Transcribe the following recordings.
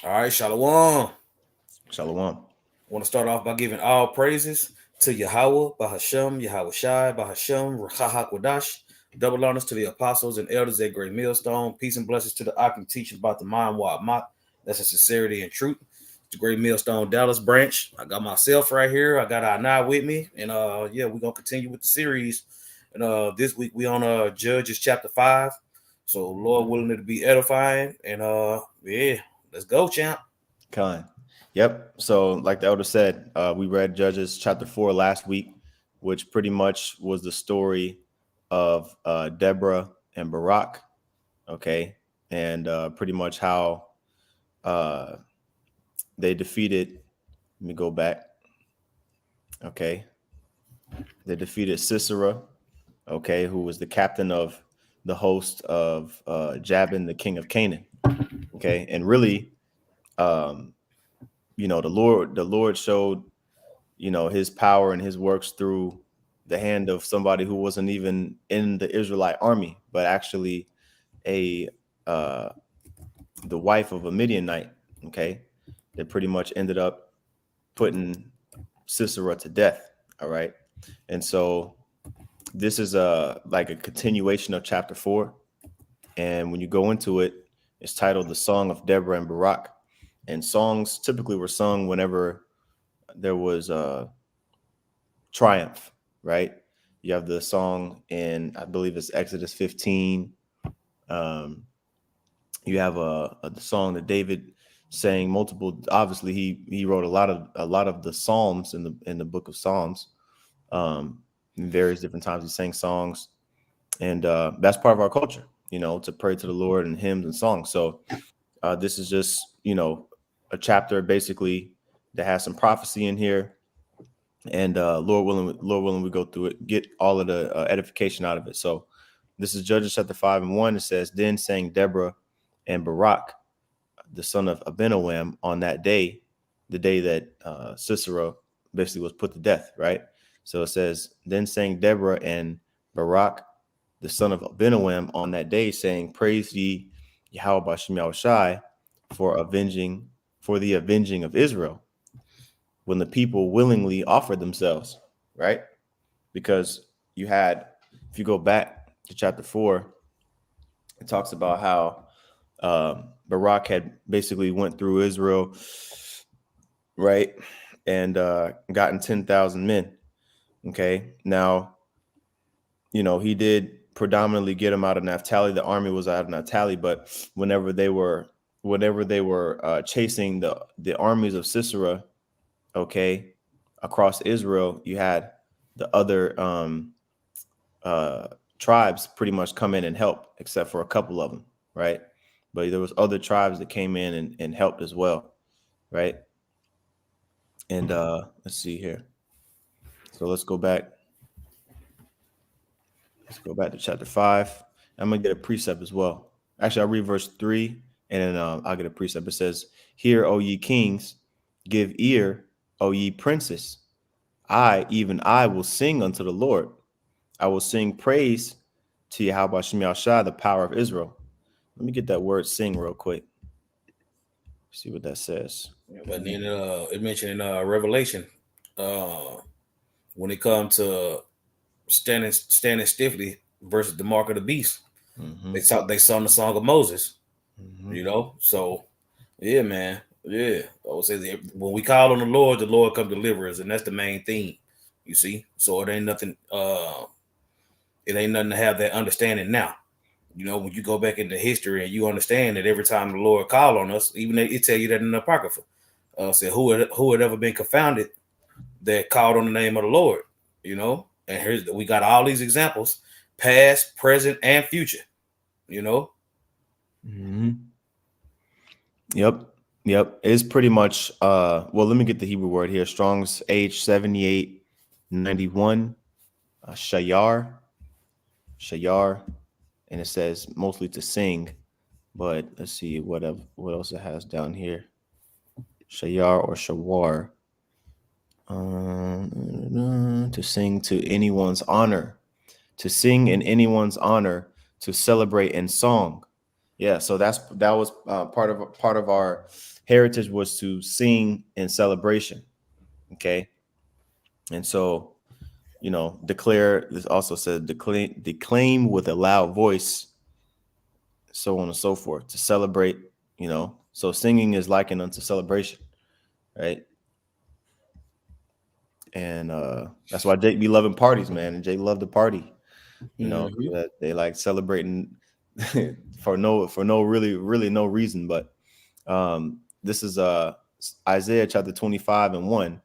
All right, Shalom. Shalom. Want to start off by giving all praises to Yahweh, Bahashem, Yahweh Shai, Bahashem, Rachaha Kodash. Double honors to the apostles and elders at Great Millstone. Peace and blessings to the Akim teaching about the mind wa Mott. That's in sincerity and truth. The Great Millstone Dallas branch. I got myself right here. I got Anai with me. And yeah, we're gonna continue with the series. And this week we on Judges chapter 5. So Lord willing it to be edifying. And yeah, let's go, champ. Khan. Yep. So, like the elder said, we read Judges chapter 4 last week, which pretty much was the story of Deborah and Barak. Okay. And pretty much how they defeated. Let me go back. Okay. They defeated Sisera, okay, who was the captain of the host of Jabin, the king of Canaan. Okay. And really, the Lord showed, his power and his works through the hand of somebody who wasn't even in the Israelite army, but actually a the wife of a Midianite. Okay. That pretty much ended up putting Sisera to death. All right. And so this is like a continuation of chapter 4. And when you go into it, it's titled The Song of Deborah and Barak. And songs typically were sung whenever there was triumph, right? You have the song in, I believe it's Exodus 15. You have the song that David sang multiple. Obviously, he wrote a lot of the Psalms in the book of Psalms. In various different times he sang songs, and that's part of our culture, to pray to the Lord and hymns and songs. So this is just a chapter basically that has some prophecy in here, and Lord willing, we go through it, get all of the edification out of it. So this is Judges chapter 5:1. It says, "Then sang Deborah and Barak, the son of Abinoam, on that day, the day that Sisera basically was put to death." Right. So it says, "Then sang Deborah and Barak, the son of Abinoam, on that day, saying, Praise ye Yahweh Bashem Yahushai for the avenging of Israel, when the people willingly offered themselves." Right? Because if you go back to chapter 4, it talks about how Barak had basically went through Israel, right, and gotten 10,000 men. Okay, now, he did predominantly get them out of Naphtali. The army was out of Naphtali, but whenever they were chasing the armies of Sisera, okay, across Israel, you had the other tribes pretty much come in and help, except for a couple of them, right? But there was other tribes that came in and helped as well, right? And let's see here. So let's go back. Let's go back to chapter 5. I'm going to get a precept as well. Actually, I'll read verse 3, and then I'll get a precept. It says, "Hear, O ye kings, give ear, O ye princes. Even I, will sing unto the Lord. I will sing praise to Yahweh Shem Yahushua, the power of Israel." Let me get that word "sing" real quick. See what that says. But then it mentioned in Revelation, when it comes to standing stiffly versus the mark of the beast, they sung the song of Moses. So yeah, man, yeah. I would say that when we call on the Lord come deliver us, and that's the main theme. You see, so it ain't nothing. It ain't nothing to have that understanding now. When you go back into history and you understand that every time the Lord called on us, even it tell you that in the Apocrypha, said who had ever been confounded that called on the name of the Lord, and we got all these examples, past, present, and future, Yep. It's pretty much well, let me get the Hebrew word here. Strong's H7891, shayar, and it says mostly to sing, but let's see what else it has down here. Shayar or shawar, to sing to anyone's honor, to sing in anyone's honor, to celebrate in song, Yeah, so that was part of our heritage was to sing in celebration. Okay, and so declare. This also said declaim with a loud voice, so on and so forth, to celebrate. So singing is likened unto celebration, right? And that's why Jake be loving parties, man. And Jake loved the party, Mm-hmm. that they like celebrating for no really no reason. But this is Isaiah chapter 25 and 1.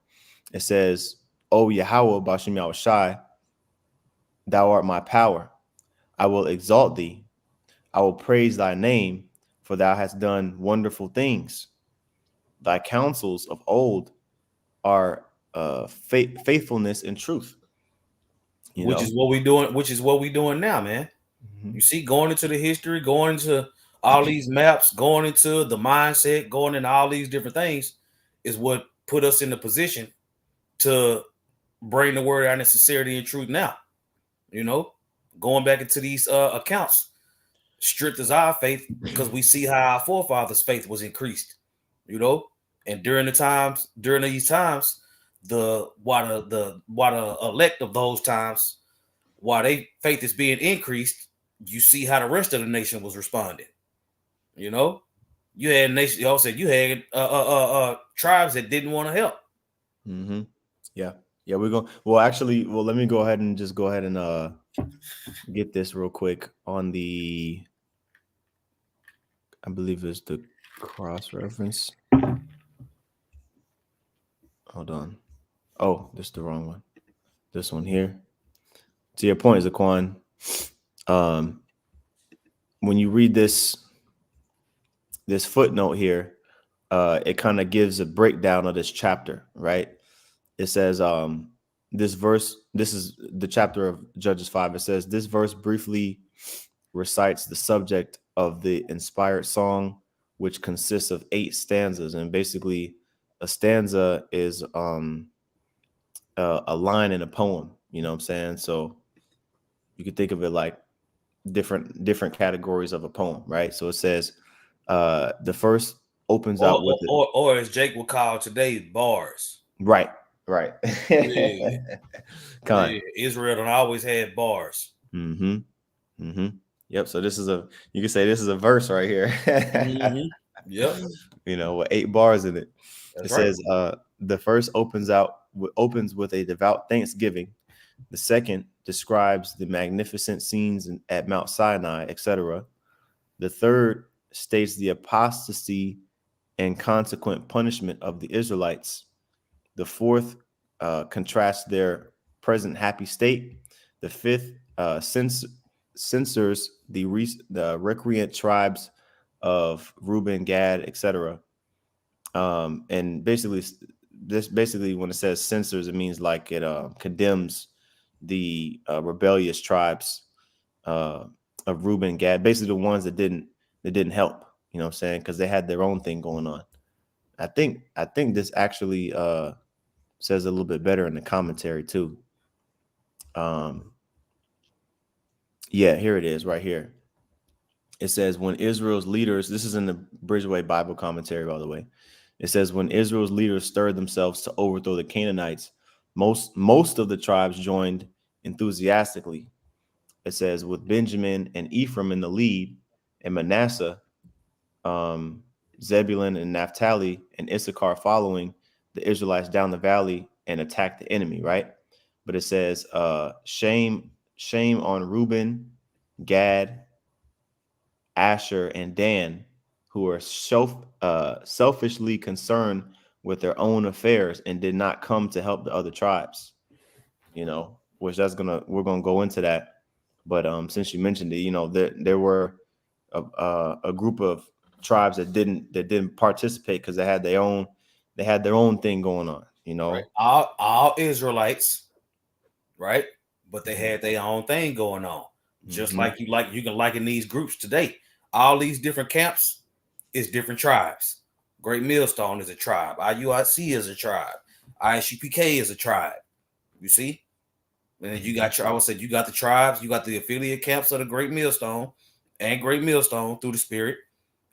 It says, "O Yahweh Bashem Yahushai, thou art my power. I will exalt thee. I will praise thy name, for thou hast done wonderful things. Thy counsels of old are faithfulness and truth." You Which know. is what we doing. Which is what we doing now, man. Mm-hmm. You see, going into the history, going into all these maps, going into the mindset, going into all these different things, is what put us in the position to bring the word out in sincerity and truth now. You know, going back into these accounts strengthens our faith because we see how our forefathers' faith was increased. You know, and during these times, the elect of those times, while they faith is being increased, you see how the rest of the nation was responding. You know, you had nation. You also said you had tribes that didn't want to help. Mm-hmm. Yeah. Yeah, we're going. Well, actually, let me go ahead and just go ahead and get this real quick on the. I believe it's the cross reference. Hold on. Oh, this is the wrong one. This one here. To your point, Zaquan. Um, when you read this footnote here, it kind of gives a breakdown of this chapter, right? It says, this verse. This is the chapter of Judges 5. It says this verse briefly recites the subject of the inspired song, which consists of 8 stanzas. And basically, a stanza is a line in a poem. You know what I'm saying? So you could think of it like different categories of a poem, right? So it says the first opens Or, out with it. or as Jake would call today, bars. Right, right. Yeah, Con. yeah. Israel done always had bars. Mm-hmm. Mm-hmm. Yep. So you can say this is a verse right here. Mm-hmm. Yep, With 8 bars in it. It that's right. says the first opens with a devout thanksgiving. The second describes the magnificent scenes at Mount Sinai, etc. The third states the apostasy and consequent punishment of the Israelites. The fourth contrasts their present happy state. The fifth censors the recreant tribes of Reuben, Gad, etc. And basically when it says censors, it means like it condemns the rebellious tribes uh, of Reuben, Gad, basically the ones that didn't help. You know what I'm saying? Because they had their own thing going on. I think this actually says a little bit better in the commentary too. Um, yeah, here it is, right here. It says when Israel's leaders, this is in the Bridgeway Bible commentary, by the way. It says when Israel's leaders stirred themselves to overthrow the Canaanites, most of the tribes joined enthusiastically. It says with Benjamin and Ephraim in the lead, and Manasseh, um, Zebulun and Naphtali and Issachar following the Israelites down the valley and attack the enemy, right? But it says, shame on Reuben, Gad, Asher, and Dan, who are selfishly concerned with their own affairs and did not come to help the other tribes. Which we're gonna go into that. But since you mentioned it, there were a group of tribes that didn't participate because they had their own thing going on. Right. All Israelites, right? But they had their own thing going on. Just Mm-hmm. like you can liken these groups today. All these different camps is different tribes. Great Millstone is a tribe. IUIC is a tribe. ISUPK is a tribe. You see? And then you got I would say you got the tribes, you got the affiliate camps of the Great Millstone, and Great Millstone through the Spirit,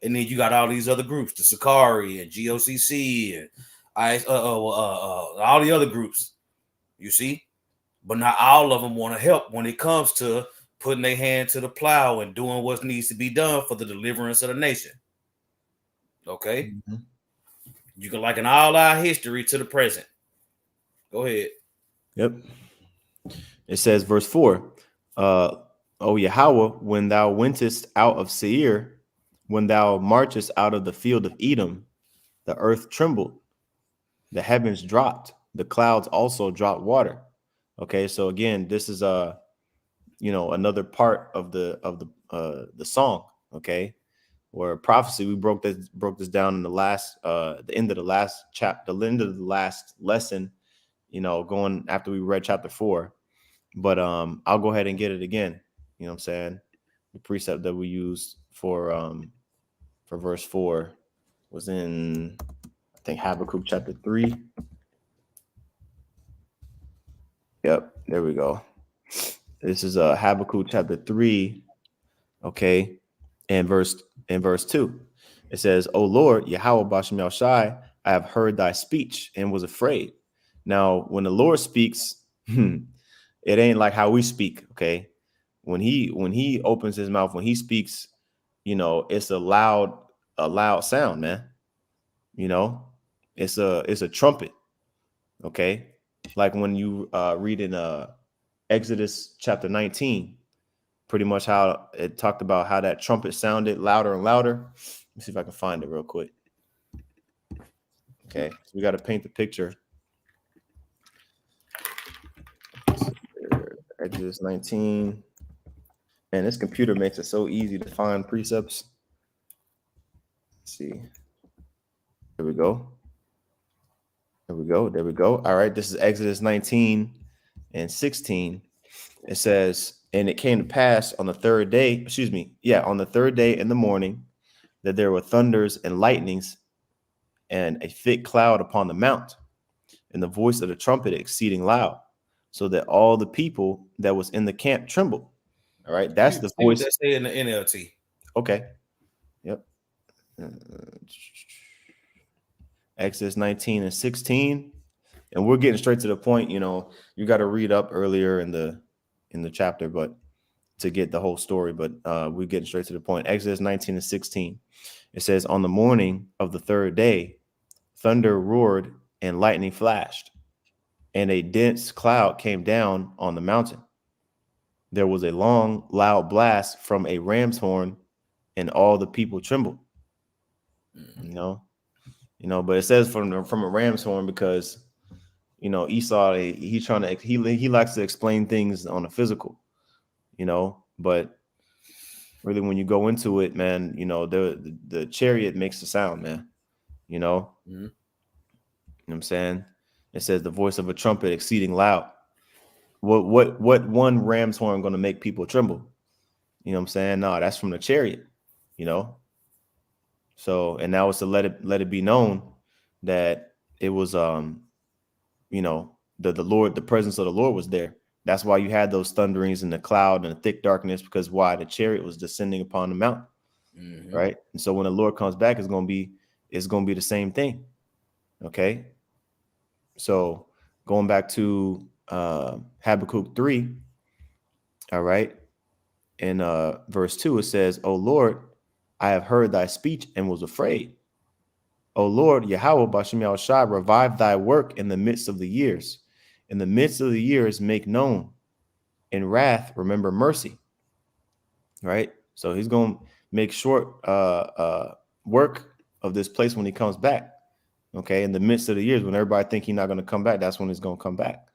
and then you got all these other groups, the Sakari and GOCC and all the other groups. You see, but not all of them want to help when it comes to putting their hand to the plow and doing what needs to be done for the deliverance of the nation. Okay, you can liken all our history to the present. Go ahead. Yep. It says, verse 4, O Yahweh, when thou wentest out of Seir, when thou marchest out of the field of Edom, the earth trembled, the heavens dropped, the clouds also dropped water. Okay, so again, this is another part of the song. Okay, where prophecy, we broke this down in the end of the last chapter, the end of the last lesson. Going after we read chapter 4. But I'll go ahead and get it again. You know what I'm saying? The precept that we used for verse 4 was in, I think, Habakkuk chapter 3. Yep, there we go. This is Habakkuk chapter 3, okay, and verse 2. It says, O Lord, Yahweh Bashem Yahushai, I have heard thy speech and was afraid. Now, when the Lord speaks, it ain't like how we speak, okay? When he opens his mouth, when he speaks, it's a loud sound, man. It's a trumpet, okay? Like when you read in Exodus chapter 19, pretty much how it talked about how that trumpet sounded louder and louder. Let me see if I can find it real quick. Okay, so we got to paint the picture. Exodus 19. Man, this computer makes it so easy to find precepts. Let's see. There we go. There we go. All right, this is Exodus 19 and 16. It says, and it came to pass on the third day, on the third day in the morning, that there were thunders and lightnings and a thick cloud upon the mount, and the voice of the trumpet exceeding loud, so that all the people that was in the camp trembled. All right, that's the voice. Let's say in the NLT. Okay. Yep. Exodus 19 and 16. And we're getting straight to the point. You got to read up earlier in the chapter, but to get the whole story. But we're getting straight to the point. Exodus 19 and 16. It says, on the morning of the third day, thunder roared and lightning flashed, and a dense cloud came down on the mountain. There was a long, loud blast from a ram's horn, and all the people trembled. But it says from a ram's horn because, Esau, he likes to explain things on a physical, but really when you go into it, man, the chariot makes the sound, man, You know what I'm saying? It says the voice of a trumpet exceeding loud. What one ram's horn going to make people tremble? You know what I'm saying? No, that's from the chariot, So, and now it's to let it be known that it was, the Lord, the presence of the Lord was there. That's why you had those thunderings in the cloud and the thick darkness, because why? The chariot was descending upon the mountain, right? And so when the Lord comes back, it's going to be the same thing. Okay. So going back to Habakkuk 3, all right, in verse 2, it says, O Lord, I have heard thy speech and was afraid. O Lord, Yahweh, Bashem Yahushai, revive thy work in the midst of the years. In the midst of the years, make known. In wrath, remember mercy. Right? So he's going to make short work of this place when he comes back. Okay? In the midst of the years, when everybody think he's not going to come back, that's when he's going to come back.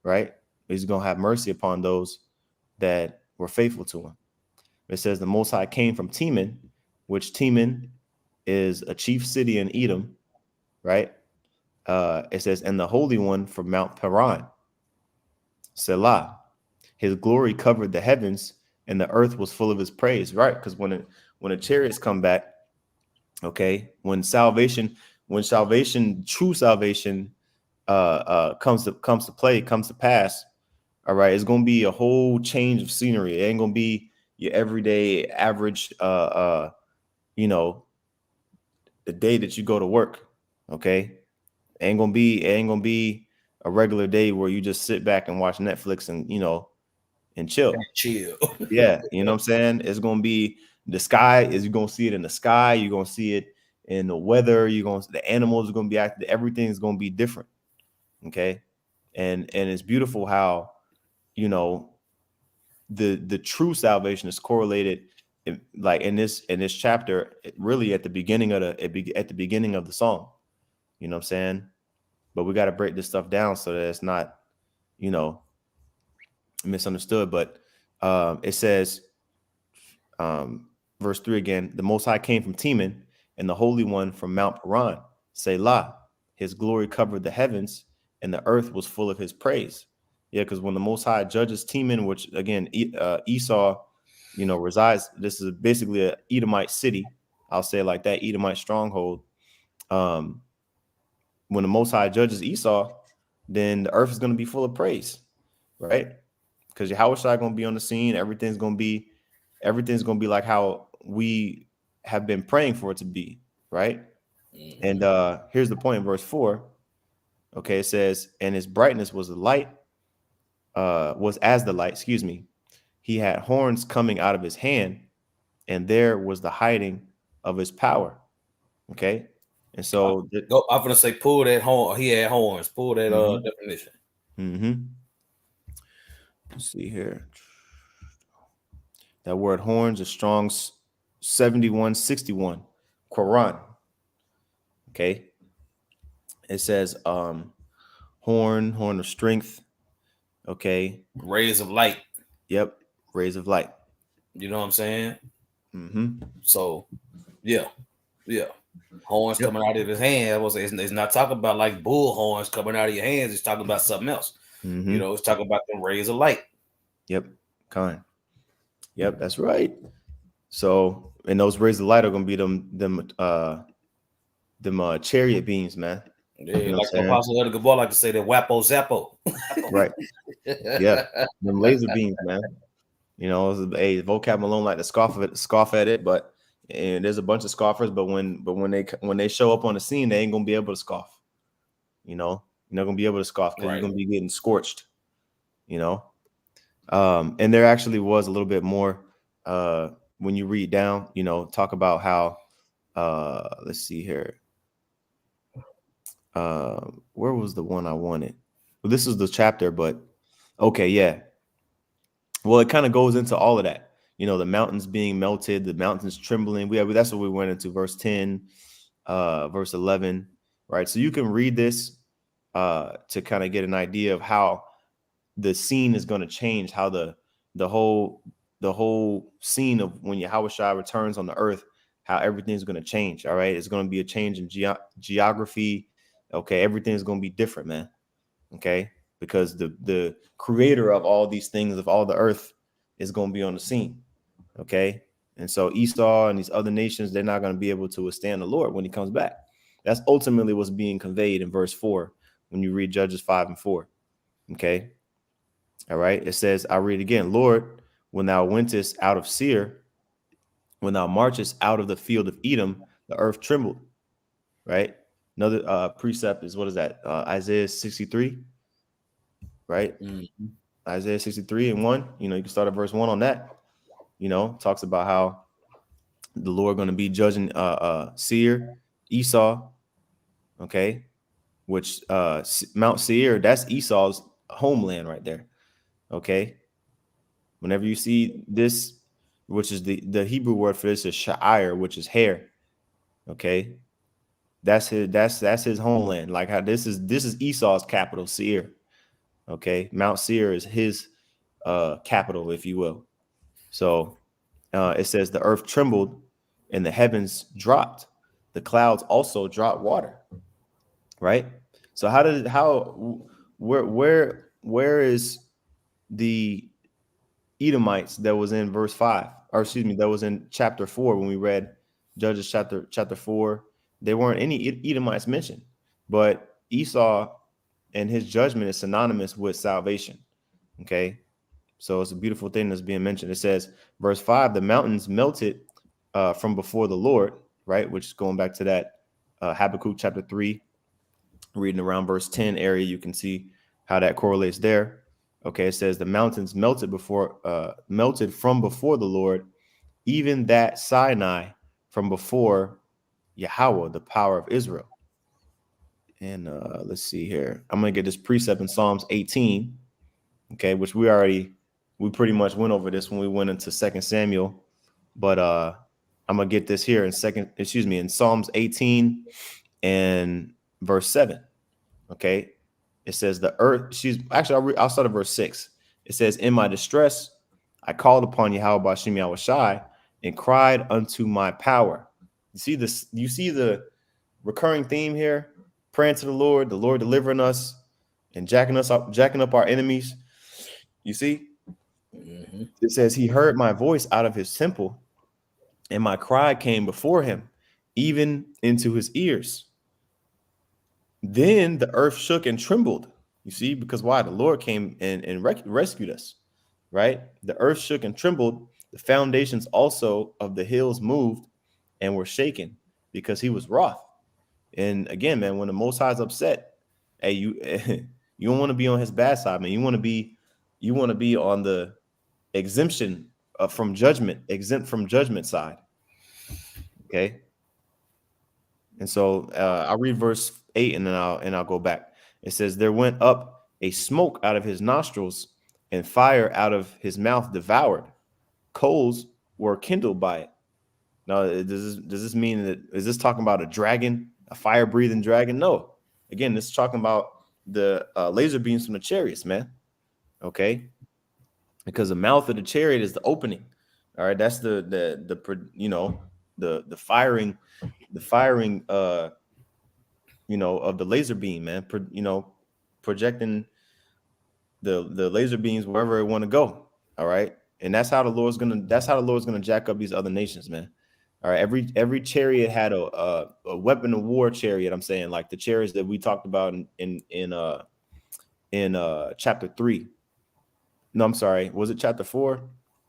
Right? He's going to have mercy upon those that were faithful to him. It says the Most High came from Teman, which Teman is a chief city in Edom, right? It says, and the Holy One from Mount Paran, Selah. His glory covered the heavens, and the earth was full of his praise, right? Because when the chariots come back, okay, when true salvation comes to pass, all right, it's gonna be a whole change of scenery. It ain't gonna be your everyday average you know, the day that you go to work. Okay. Ain't gonna be a regular day where you just sit back and watch Netflix and and chill. Chill. Yeah, you know what I'm saying? It's gonna be the sky, is you're gonna see it in the sky, you're gonna see it in the weather, the animals are gonna be active, everything's gonna be different. Okay. And it's beautiful how, you know, the true salvation is correlated like in this chapter, really at the beginning of at the beginning of the song. You know what I'm saying? But we got to break this stuff down so that it's not, you know, misunderstood. But it says, verse 3 again, the Most High came from Teman, and the Holy One from Mount Paran. Selah, his glory covered the heavens, and the earth was full of his praise. Yeah, because when the Most High judges Teman, which again, Esau, resides, this is basically a Edomite city. I'll say it like that, Edomite stronghold. When the Most High judges Esau, then the earth is going to be full of praise, right? Because Yahweh Shai going to be on the scene. Everything's going to be like how we have been praying for it to be, right? Mm-hmm. And here's the point in verse 4. Okay, it says, and his brightness was the light, was as the light, excuse me. He had horns coming out of his hand, and there was the hiding of his power. Okay. And so I'm gonna say pull that horn. He had horns. Pull that definition. Mm-hmm. Let's see here. That word horns is Strong's 7161. Quran. Okay. It says horn of strength. Okay. Rays of light. Yep. Rays of light. You know what I'm saying? Mm-hmm. So yeah. Horns coming out of his hand. It's not talking about like bull horns coming out of your hands. It's talking about something else. Mm-hmm. You know, it's talking about the rays of light. Yep. Kind. Yep, that's right. So, and those rays of light are gonna be them chariot beams, man. Yeah, you know, like the Apostle Edgar Ball like to say, that wapo zappo. Right. Yeah. Them laser beams, man. You know, a vocab Malone like to scoff at it, but and there's a bunch of scoffers, but when they show up on the scene, they ain't gonna be able to scoff. You know, you're not gonna be able to scoff because you're gonna be getting scorched. You know, and there actually was a little bit more when you read down. You know, talk about how let's see here. Where was the one I wanted? Well, this is the chapter, but okay, yeah. Well, it kind of goes into all of that. You know, the mountains being melted, the mountains trembling. That's what we went into, verse 10, verse 11, right? So you can read this to kind of get an idea of how the scene is going to change, how the whole scene of when Yahweh Shai returns on the earth, how everything's going to change. All right, it's going to be a change in geography. Okay, everything's going to be different, man. Okay, because the creator of all these things, of all the earth, is going to be on the scene. Okay. And so Esau and these other nations, they're not going to be able to withstand the Lord when he comes back. That's ultimately what's being conveyed in verse 4 when you read Judges 5 and 4. Okay. All right. It says, I read again, Lord, when thou wentest out of Seir, when thou marchest out of the field of Edom, the earth trembled. Right. Another precept is, what is that? Isaiah 63. Right. Mm-hmm. Isaiah 63 and 1. You know, you can start at verse 1 on that. You know, talks about how the Lord going to be judging Seir, Esau. Okay. Which Mount Seir, that's Esau's homeland right there. Okay. Whenever you see this, which is the Hebrew word for this is sha'ir, which is hair. Okay. That's his homeland. Like how this is Esau's capital, Seir. Okay. Mount Seir is his capital, if you will. So it says the earth trembled and the heavens dropped. The clouds also dropped water. Right. So where is the Edomites that was in verse 5, or excuse me, that was in chapter 4 when we read Judges chapter 4? There weren't any Edomites mentioned, but Esau and his judgment is synonymous with salvation. Okay. So it's a beautiful thing that's being mentioned. It says, verse 5, the mountains melted from before the Lord, right? Which is going back to that Habakkuk chapter 3, reading around verse 10 area. You can see how that correlates there. Okay, it says the mountains melted from before the Lord, even that Sinai from before Yahweh, the power of Israel. And let's see here. I'm going to get this precept in Psalms 18, okay, which we pretty much went over this when we went into 2 Samuel. But I'm going to get this here in Psalms 18 and verse 7. Okay. It says the earth, I'll start at verse 6. It says, in my distress, I called upon Yahweh Bashim Yahushai and cried unto my power. You see this, you see the recurring theme here, praying to the Lord delivering us and jacking up our enemies. You see, It says he heard my voice out of his temple, and my cry came before him, even into his ears. Then the earth shook and trembled. You see, because why? The Lord came and rescued us, right? The earth shook and trembled. The foundations also of the hills moved and were shaken because he was wroth. And again, man, when the Most High is upset, hey, you you don't want to be on his bad side, man. You want to be on the exempt from judgment side. Okay. And so I'll read verse 8 and then I'll go back. It says, there went up a smoke out of his nostrils, and fire out of his mouth devoured. Coals were kindled by it. Now, does this mean that, is this talking about a dragon, a fire breathing dragon? No. Again, this is talking about the laser beams from the chariots, man. Okay. Because the mouth of the chariot is the opening. All right. That's the firing of the laser beam, man. Projecting the laser beams wherever it want to go. All right. And that's how the Lord's gonna jack up these other nations, man. All right. Every chariot had a weapon of war chariot. I'm saying, like the chariots that we talked about in chapter 3. No, I'm sorry. Was it chapter 4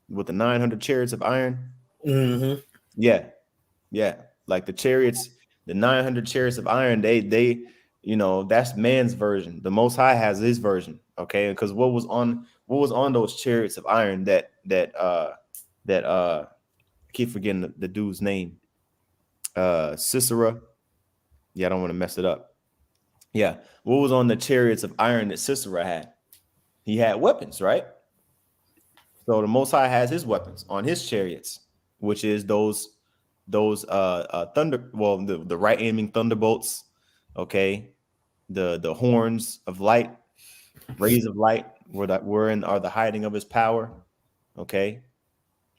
with the 900 chariots of iron? Mm-hmm. Yeah. Like the chariots, the 900 chariots of iron, they that's man's version. The Most High has his version. Okay. Because what was on those chariots of iron that I keep forgetting the dude's name. Sisera. Yeah, I don't want to mess it up. Yeah. What was on the chariots of iron that Sisera had? He had weapons, right? So the Most High has his weapons on his chariots, which is those thunder, well, the right aiming thunderbolts, okay, the horns of light, rays of light, are the hiding of his power, okay.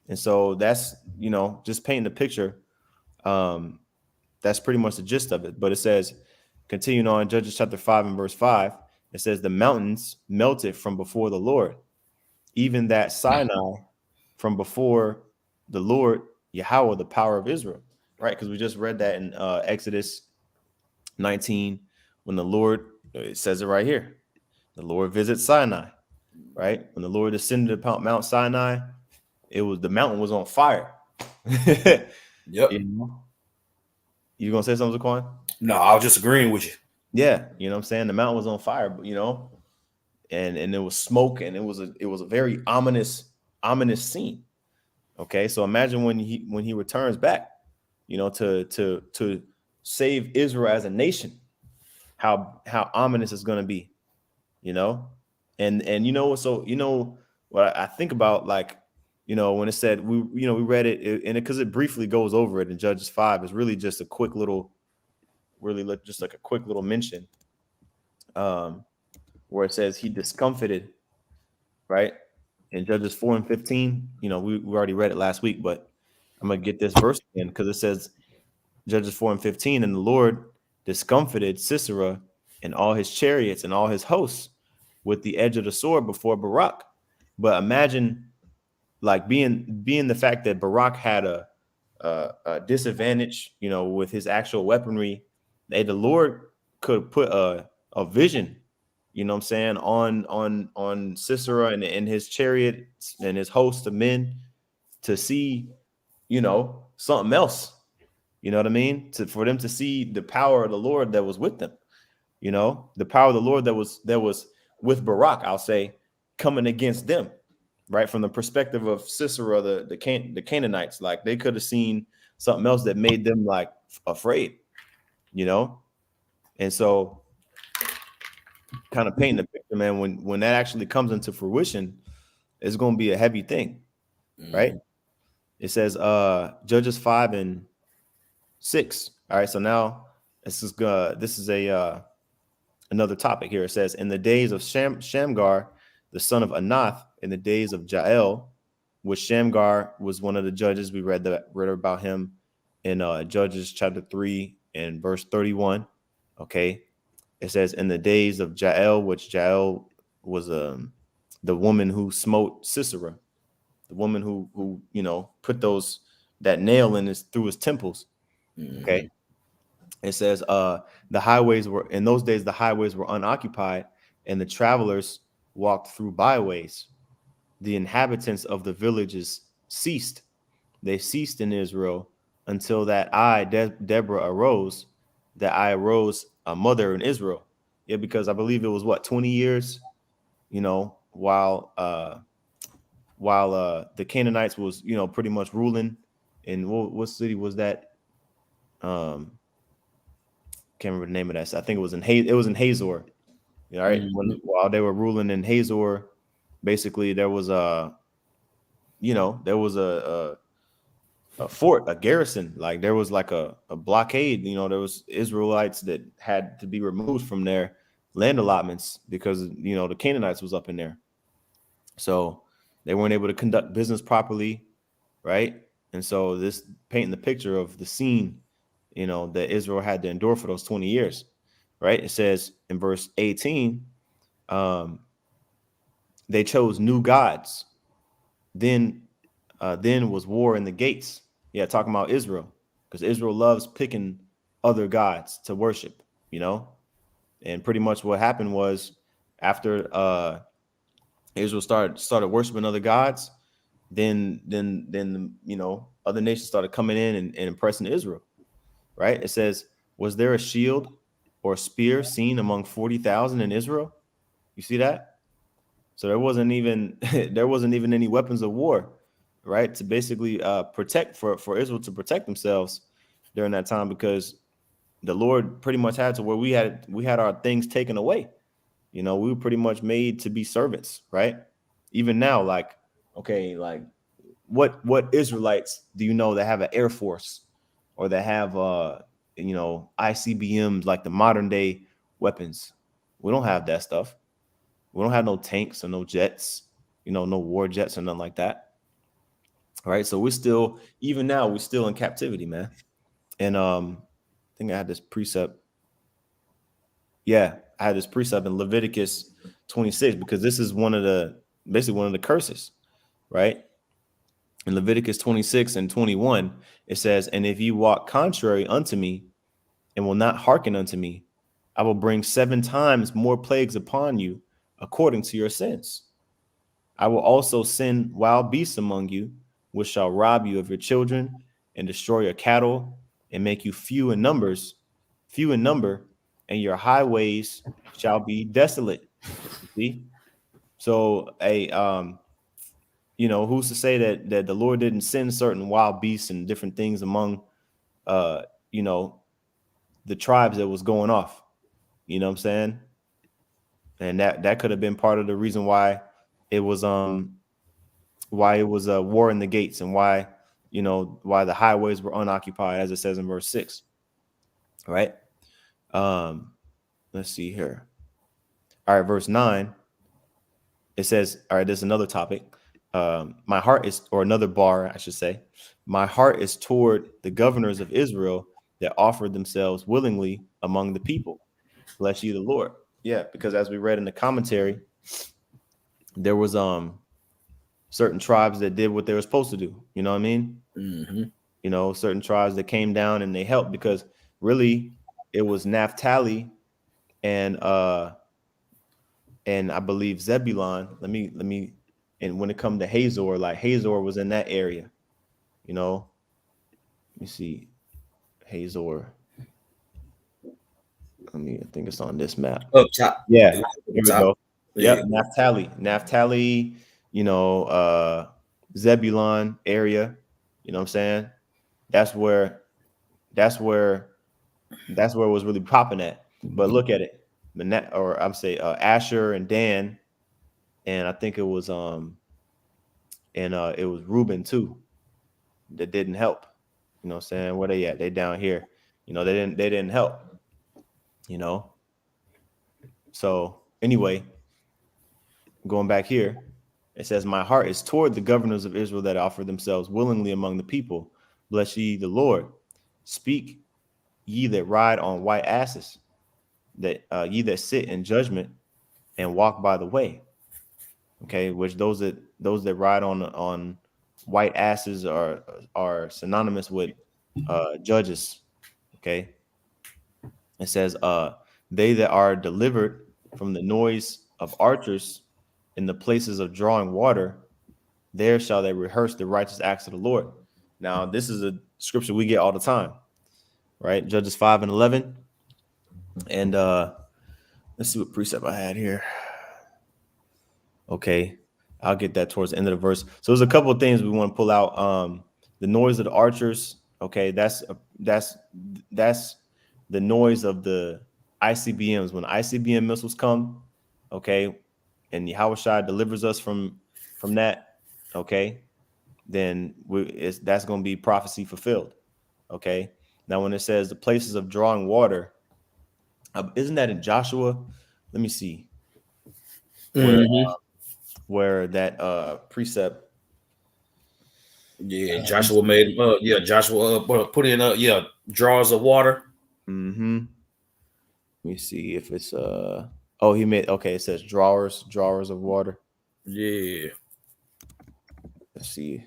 And so that's just painting the picture. That's pretty much the gist of it. But it says, continuing on, Judges chapter 5 and verse 5, it says the mountains melted from before the Lord, even that Sinai from before the Lord, Yahweh, the power of Israel, right? Because we just read that in Exodus 19, when the Lord, it says it right here, the Lord visits Sinai, right? When the Lord descended upon Mount Sinai, the mountain was on fire. Yep. You gonna say something, Zaquan? No, I was just agreeing with you. Yeah, you know what I'm saying? The mountain was on fire, but and there was smoke, and it was a very ominous scene. Okay, so imagine when he returns back, to save Israel as a nation, how ominous it's going to be, and so what I think about, like, when it said we read it, and because it briefly goes over it in Judges 5, is really just a quick little, just like a quick little mention, where it says he discomfited, right? In Judges 4 and 15, we already read it last week, but I'm going to get this verse again, because it says, Judges 4 and 15, and the Lord discomfited Sisera and all his chariots and all his hosts with the edge of the sword before Barak. But imagine, like, being the fact that Barak had a disadvantage, with his actual weaponry. The Lord could put a vision, you know what I'm saying, on Sisera and his chariot and his host of men to see, you know, something else. You know what I mean? For them to see the power of the Lord that was with them. You know, the power of the Lord that was with Barak, I'll say, coming against them, right? From the perspective of Sisera, the Canaanites, like they could have seen something else that made them like afraid, you know. And so, kind of painting the picture, man. When that actually comes into fruition, it's going to be a heavy thing, right? Mm-hmm. It says, Judges 5:6. All right, so now this is a another topic here. It says, in the days of Shamgar, the son of Anath, in the days of Jael, which Shamgar was one of the judges. We read about him in Judges chapter 3 and verse 31. Okay. It says, in the days of Jael, which Jael was the woman who smote Sisera, the woman who you know put that nail in through his temples. Mm-hmm. Okay. It says, the highways were in those days, the highways were unoccupied, and the travelers walked through byways. The inhabitants of the villages ceased. They ceased in Israel until that Deborah, arose, that I arose a mother in Israel. Yeah, because I believe it was 20 years, you know, while the Canaanites was, you know, pretty much ruling. In what city was that? Can't remember the name of that. I think it was in Hazor. All right. Mm-hmm. While they were ruling in Hazor, basically there was a fort, a garrison. Like there was like a blockade. You know, there was Israelites that had to be removed from their land allotments because, you know, the Canaanites was up in there. So they weren't able to conduct business properly, right? And so this painting the picture of the scene, you know, that Israel had to endure for those 20 years, right? It says in verse 18, um, they chose new gods. Then then was war in the gates. Yeah, talking about Israel, because Israel loves picking other gods to worship, you know. And pretty much what happened was after Israel started worshiping other gods, then you know other nations started coming in and impressing Israel. Right? It says, was there a shield or spear seen among 40,000 in Israel? You see that? So there wasn't even any weapons of war, right? To basically protect for Israel to protect themselves during that time, because the Lord pretty much had to where we had our things taken away. You know, we were pretty much made to be servants, right? Even now, like, okay, like what Israelites do you know that have an air force or that have you know ICBMs, like the modern day weapons? We don't have that stuff. We don't have no tanks or no jets, you know, no war jets or nothing like that. All right. So we're still, even now, we're still in captivity, man. And I think I had this precept. Yeah, I had this precept in Leviticus 26, because this is basically one of the curses, right? In Leviticus 26 and 21, it says, and if you walk contrary unto me and will not hearken unto me, I will bring 7 times more plagues upon you according to your sins. I will also send wild beasts among you, which shall rob you of your children and destroy your cattle and make you few in number, and your highways shall be desolate. You see? So you know, who's to say that the Lord didn't send certain wild beasts and different things among you know, the tribes that was going off. You know what I'm saying? And that could have been part of the reason it was a war in the gates, and why, you know, why the highways were unoccupied, as it says in verse 6. Right. um let's see here. All right, verse 9, it says, all right, there's another topic. My heart is, or another bar I should say, my heart is toward the governors of Israel that offered themselves willingly among the people. Bless you the Lord. Yeah, because as we read in the commentary, there was certain tribes that did what they were supposed to do. You know what I mean? Mm-hmm. You know, certain tribes that came down and they helped, because really it was Naphtali and and I believe Zebulon. Let me. And when it comes to Hazor, like Hazor was in that area. You know, let me see Hazor. I think it's on this map. Up top. Yeah, It here was we up top. go. Yeah. Yep, Naphtali, you know, Zebulon area. You know what I'm saying? That's where that's where that's where it was really popping at. But look at it. Or I'm say Asher and Dan, and I think it was Reuben too that didn't help. You know what I'm saying? Where they at? They down here. You know, they didn't help, you know. So anyway, going back here, it says, "My heart is toward the governors of Israel that offer themselves willingly among the people. Bless ye the Lord. Speak ye that ride on white asses, that ye that sit in judgment and walk by the way." Okay, which those that ride on white asses are synonymous with judges. Okay, it says, "They that are delivered from the noise of archers in the places of drawing water, there shall they rehearse the righteous acts of the Lord." Now, this is a scripture we get all the time, right? Judges 5 and 11. And let's see what precept I had here. Okay, I'll get that towards the end of the verse. So there's a couple of things we want to pull out. The noise of the archers. Okay, that's the noise of the ICBMs when ICBM missiles come. Okay, and Yahushua delivers us from that. Okay, then that's going to be prophecy fulfilled. Okay, now when it says the places of drawing water, isn't that in Joshua? Let me see where Mm-hmm. where that precept. Yeah, Joshua made Joshua put in drawers of water. Mm-hmm. Let me see if it's oh, he made, okay, it says drawers of water. Yeah. Let's see.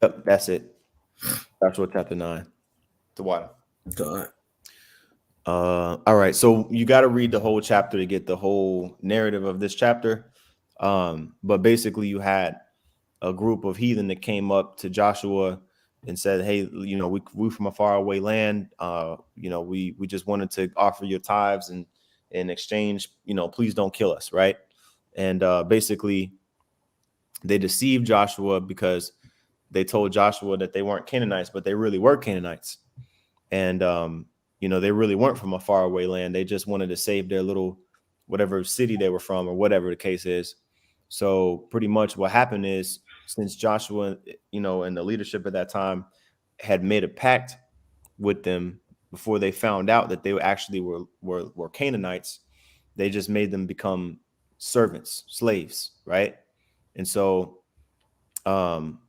Yep, that's it. Joshua chapter 9. The water. God. All right. So you got to read the whole chapter to get the whole narrative of this chapter. But basically you had a group of heathen that came up to Joshua and said, "Hey, you know, we from a faraway land. You know, we just wanted to offer your tithes, and in exchange, you know, please don't kill us," right? And basically, they deceived Joshua because they told Joshua that they weren't Canaanites, but they really were Canaanites, and you know, they really weren't from a faraway land. They just wanted to save their little whatever city they were from, or whatever the case is. So pretty much what happened is, since Joshua, you know, and the leadership at that time had made a pact with them before they found out that they actually were Canaanites, they just made them become servants, slaves, right? And so um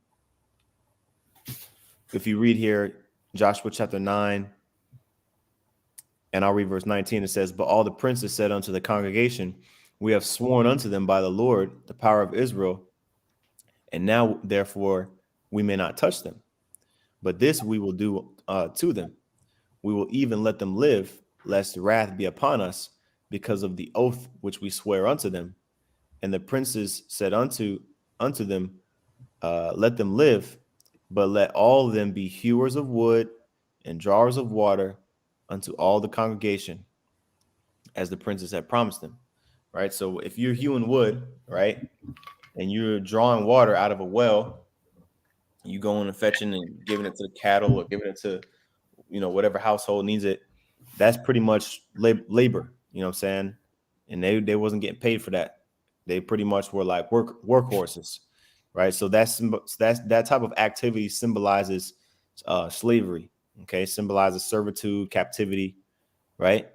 if you read here, Joshua chapter 9, and I'll read verse 19, it says, "But all the princes said unto the congregation, We have sworn unto them by the Lord, the power of Israel, and now therefore we may not touch them. But this we will do to them. We will even let them live, lest wrath be upon us, because of the oath which we swear unto them." And the princes said unto them, "Let them live, but let all of them be hewers of wood and drawers of water unto all the congregation, as the princes had promised them." Right. So if you're hewing wood, right, and you're drawing water out of a well, you going and fetching and giving it to the cattle, or giving it to, you know, whatever household needs it, that's pretty much labor, you know what I'm saying? And they wasn't getting paid for that. They pretty much were like workhorses, right? So that's that type of activity symbolizes slavery. Okay, symbolizes servitude, captivity, right?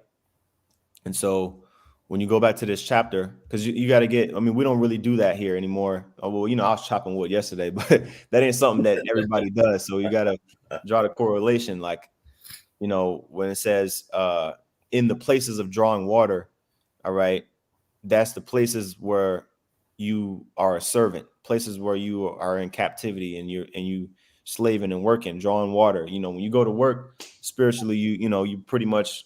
And so when you go back to this chapter, because you got to get, I mean, we don't really do that here anymore. Oh, well, you know, I was chopping wood yesterday, but that ain't something that everybody does. So you got to draw the correlation. Like, you know, when it says in the places of drawing water, all right, that's the places where you are a servant, places where you are in captivity, and you slaving and working, drawing water. You know, when you go to work spiritually, you know, you pretty much,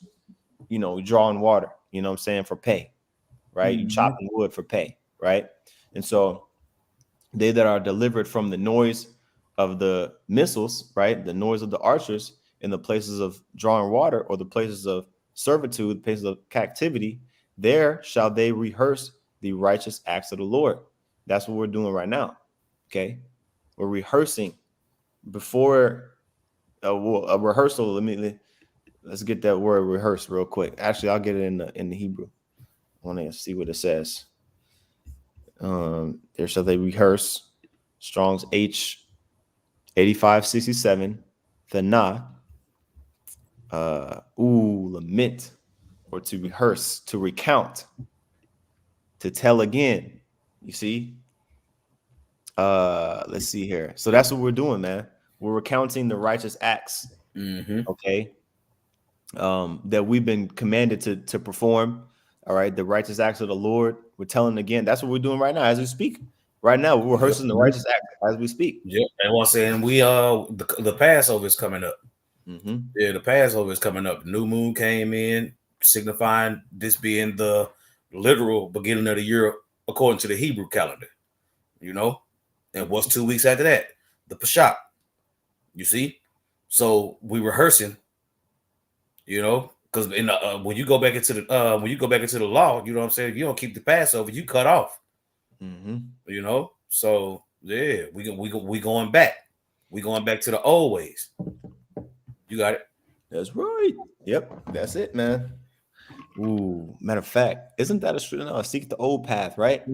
you know, drawing water, you know what I'm saying, for pay. right? You chopping wood for pay, right? And so they that are delivered from the noise of the missiles, right? The noise of the archers in the places of drawing water or the places of servitude, places of captivity, there shall they rehearse the righteous acts of the Lord. That's what we're doing right now. Okay. We're rehearsing before a rehearsal. Let's get that word rehearse real quick. Actually, I'll get it in the Hebrew. I want to see what it says. There shall they rehearse. Strong's H 8567. Thana. Lament, or to rehearse, to recount, to tell again. You see? Let's see here. So that's what we're doing, man. We're recounting the righteous acts. Okay. That we've been commanded to perform. All right, the righteous acts of the Lord. We're telling again. That's what we're doing right now as we speak. Right now, we're rehearsing the righteous act as we speak. Yep. And once saying we the Passover is coming up. Yeah, the Passover is coming up. New moon came in, signifying this being the literal beginning of the year according to the Hebrew calendar. You know, and what's 2 weeks after that? The Pesach. You see, so we rehearsing. You know, because in the, when you go back into the law, you know what I'm saying. If you don't keep the Passover, you cut off. You know, so yeah, we going back. We going back to the old ways. You got it. That's right. Yep, that's it, man. Ooh, matter of fact, isn't that seek the old path, right?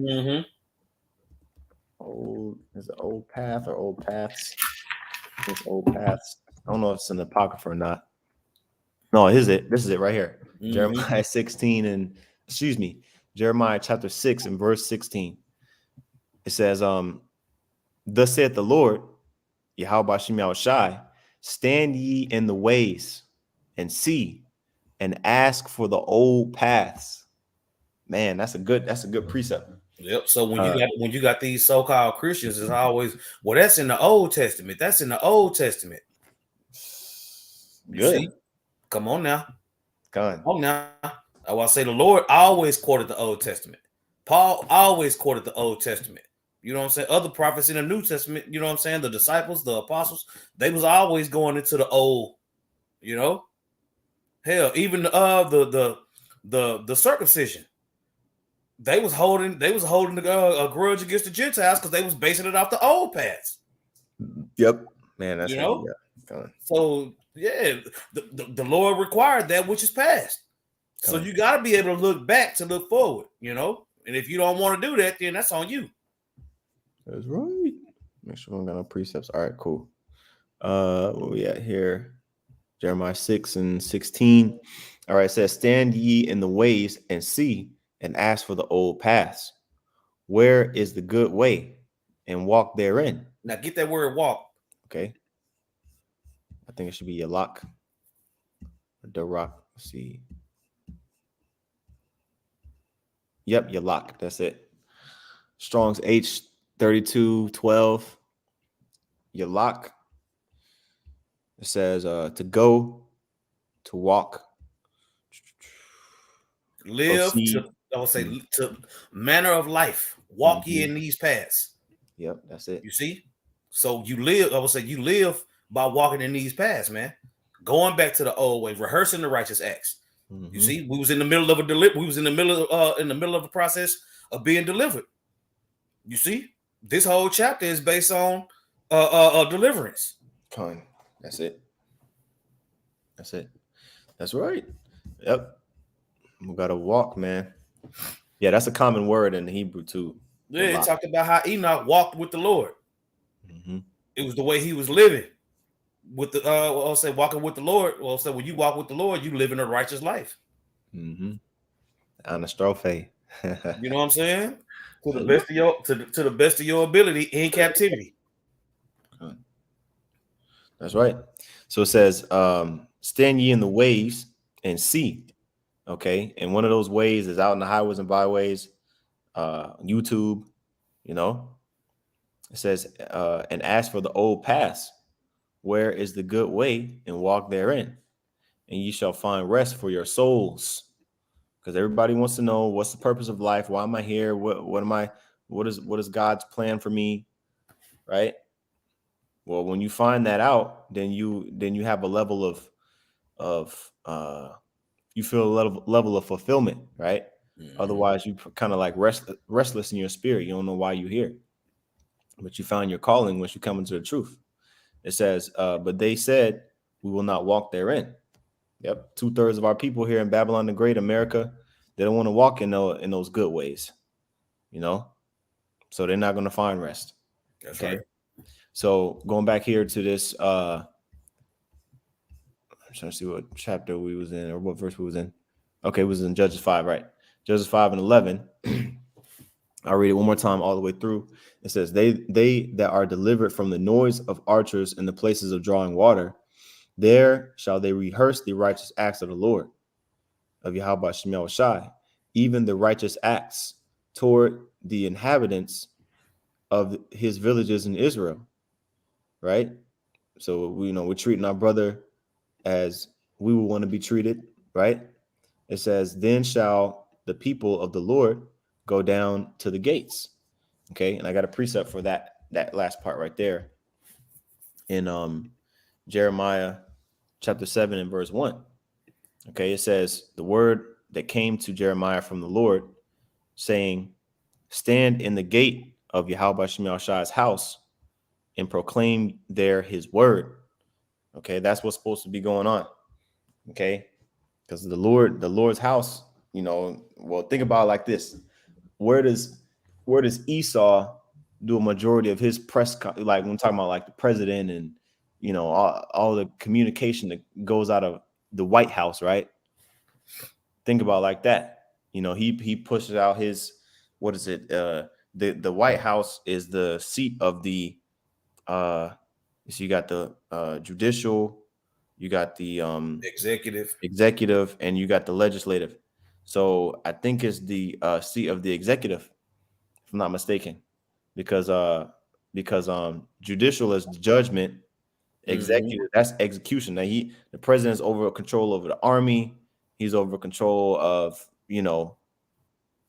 Old is it old path or old paths? It's old paths. I don't know if it's an apocrypha or not. No, this is it right here. Jeremiah 16 and Jeremiah chapter 6 and verse 16. It says, thus saith the Lord, Yahweh Shem Shai, stand ye in the ways and see and ask for the old paths. Man, that's a good precept. Yep. So when you got these so-called Christians, it's always, well, that's in the Old Testament. That's in the Old Testament. You see? Come on now. Come on now. I will say the Lord always quoted the Old Testament. Paul always quoted the Old Testament. You know what I'm saying? Other prophets in the New Testament, you know what I'm saying? The disciples, the apostles, they was always going into the old, you know. Hell, even the circumcision. They was holding a grudge against the Gentiles because they was basing it off the old paths. Yep, man, that's So yeah, the Lord required that which is past. So you got to be able to look back to look forward, you know. And if you don't want to do that, then that's on you. That's right. Make sure we got no precepts. All right, cool. Where we at here? Jeremiah 6 and 16. All right, it says, stand ye in the ways and see and ask for the old paths. Where is the good way? And walk therein. Now get that word walk. Okay. I think it should be Yalak. The rock. Let's see. Yep, Yalak. That's it. Strong's H 3212. Yalak. It says to go, to walk, live, I would say to manner of life. Walk ye in these paths. Yep, that's it. You see? So you live, I would say you live by walking in these paths, man. Going back to the old way, rehearsing the righteous acts. You see, we was in the middle of a process of being delivered. You see, this whole chapter is based on deliverance. That's it. That's it. That's right. Yep. We gotta walk, man. Yeah, that's a common word in the Hebrew too. Yeah, it talked about how Enoch walked with the Lord. It was the way he was living with the I'll say walking with the Lord. Well, I'll say when you walk with the Lord, you live in a righteous life. Anastrophe. You know what I'm saying? To the best of your to the best of your ability in captivity. That's right. So it says, stand ye in the ways and see. Okay. And one of those ways is out in the highways and byways, YouTube, you know. It says, and ask for the old paths. Where is the good way? And walk therein. And ye shall find rest for your souls. because everybody wants to know what's the purpose of life. Why am I here? What is God's plan for me? Right. Well, when you find that out, then you have a level of you feel a level of fulfillment, right? Mm-hmm. Otherwise, you kind of like restless in your spirit. You don't know why you're here, but you found your calling once you come into the truth. It says, but they said, we will not walk therein. Yep. 2/3 of our people here in Babylon the Great, America, they don't want to walk in those good ways, so they're not going to find rest. That's right. So going back here to this, I'm trying to see what chapter we was in or what verse we was in. Okay, it was in Judges 5, right? Judges 5:11. I'll read it one more time all the way through. It says, they that are delivered from the noise of archers in the places of drawing water, there shall they rehearse the righteous acts of the Lord, of Yahweh Shemel Shai, even the righteous acts toward the inhabitants of his villages in Israel. Right? So we're treating our brother as we would want to be treated, right? It says, then shall the people of the Lord go down to the gates. Okay, and I got a precept for that last part right there in Jeremiah chapter 7 and verse 1. Okay, it says, the word that came to Jeremiah from the Lord, saying, stand in the gate of Yahweh Shemel Shai's house and proclaim there his word. Okay, that's what's supposed to be going on. Okay, because the Lord's house, well, think about it like this. Where does Esau do a majority of his press, like when I'm talking about like the president and all the communication that goes out of the White House, right? Think about it like that. He pushes out his, what is it? The White House is the seat of the so you got the judicial, you got the executive, and you got the legislative. So I think it's the seat of the executive, if I'm not mistaken, because judicial is the judgment, executive, that's execution. Now the president's over control over the army, he's over control of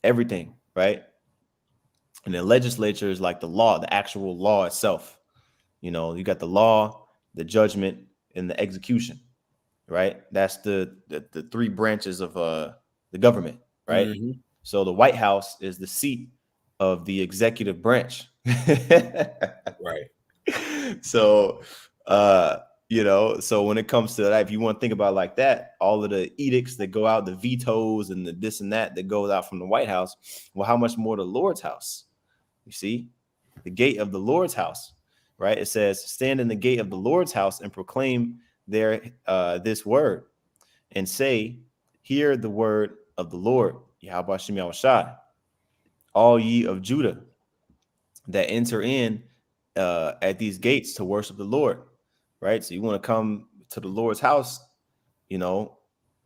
everything, right? And the legislature is like the law, the actual law itself. You got the law, the judgment, and the execution, right? That's the three branches of the government, right? Mm-hmm. So the White House is the seat of the executive branch. Right. So so when it comes to that, if you want to think about it like that, all of the edicts that go out, the vetoes and the this and that goes out from the White House, well, how much more the Lord's house? You see, the gate of the Lord's house, right? It says, stand in the gate of the Lord's house and proclaim there this word and say, hear the word of the Lord, Yahweh Shemel Shai, all ye of Judah that enter in at these gates to worship the Lord, right? So you want to come to the Lord's house, the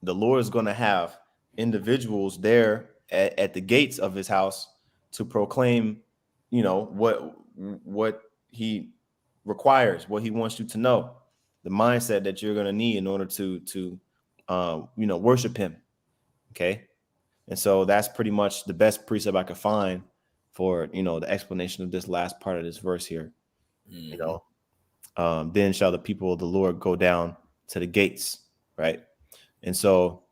Lord is going to have individuals there at the gates of his house to proclaim, what he requires, what he wants you to know, the mindset that you're going to need in order to worship him. Okay. And so that's pretty much the best precept I could find for, the explanation of this last part of this verse here. Mm-hmm. Then shall the people of the Lord go down to the gates. Right. And so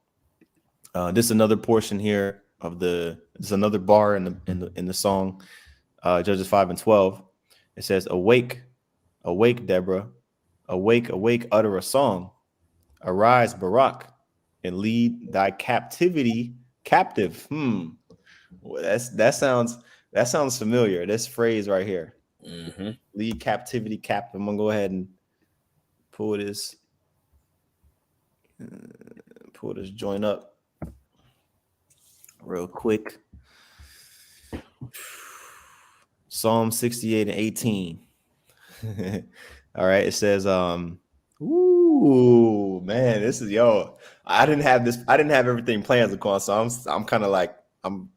this is another portion here of there's another bar in the song, Judges 5:12. It says, awake, awake, Deborah, awake, awake, utter a song. Arise, Barak, and lead thy captivity captive. That sounds familiar. This phrase right here. Mm-hmm. Lead captivity captive. I'm gonna go ahead and pull this joint up real quick. Psalm 68:18. All right, it says, ooh, man, this is I didn't have everything planned, so I'm kind of like I'm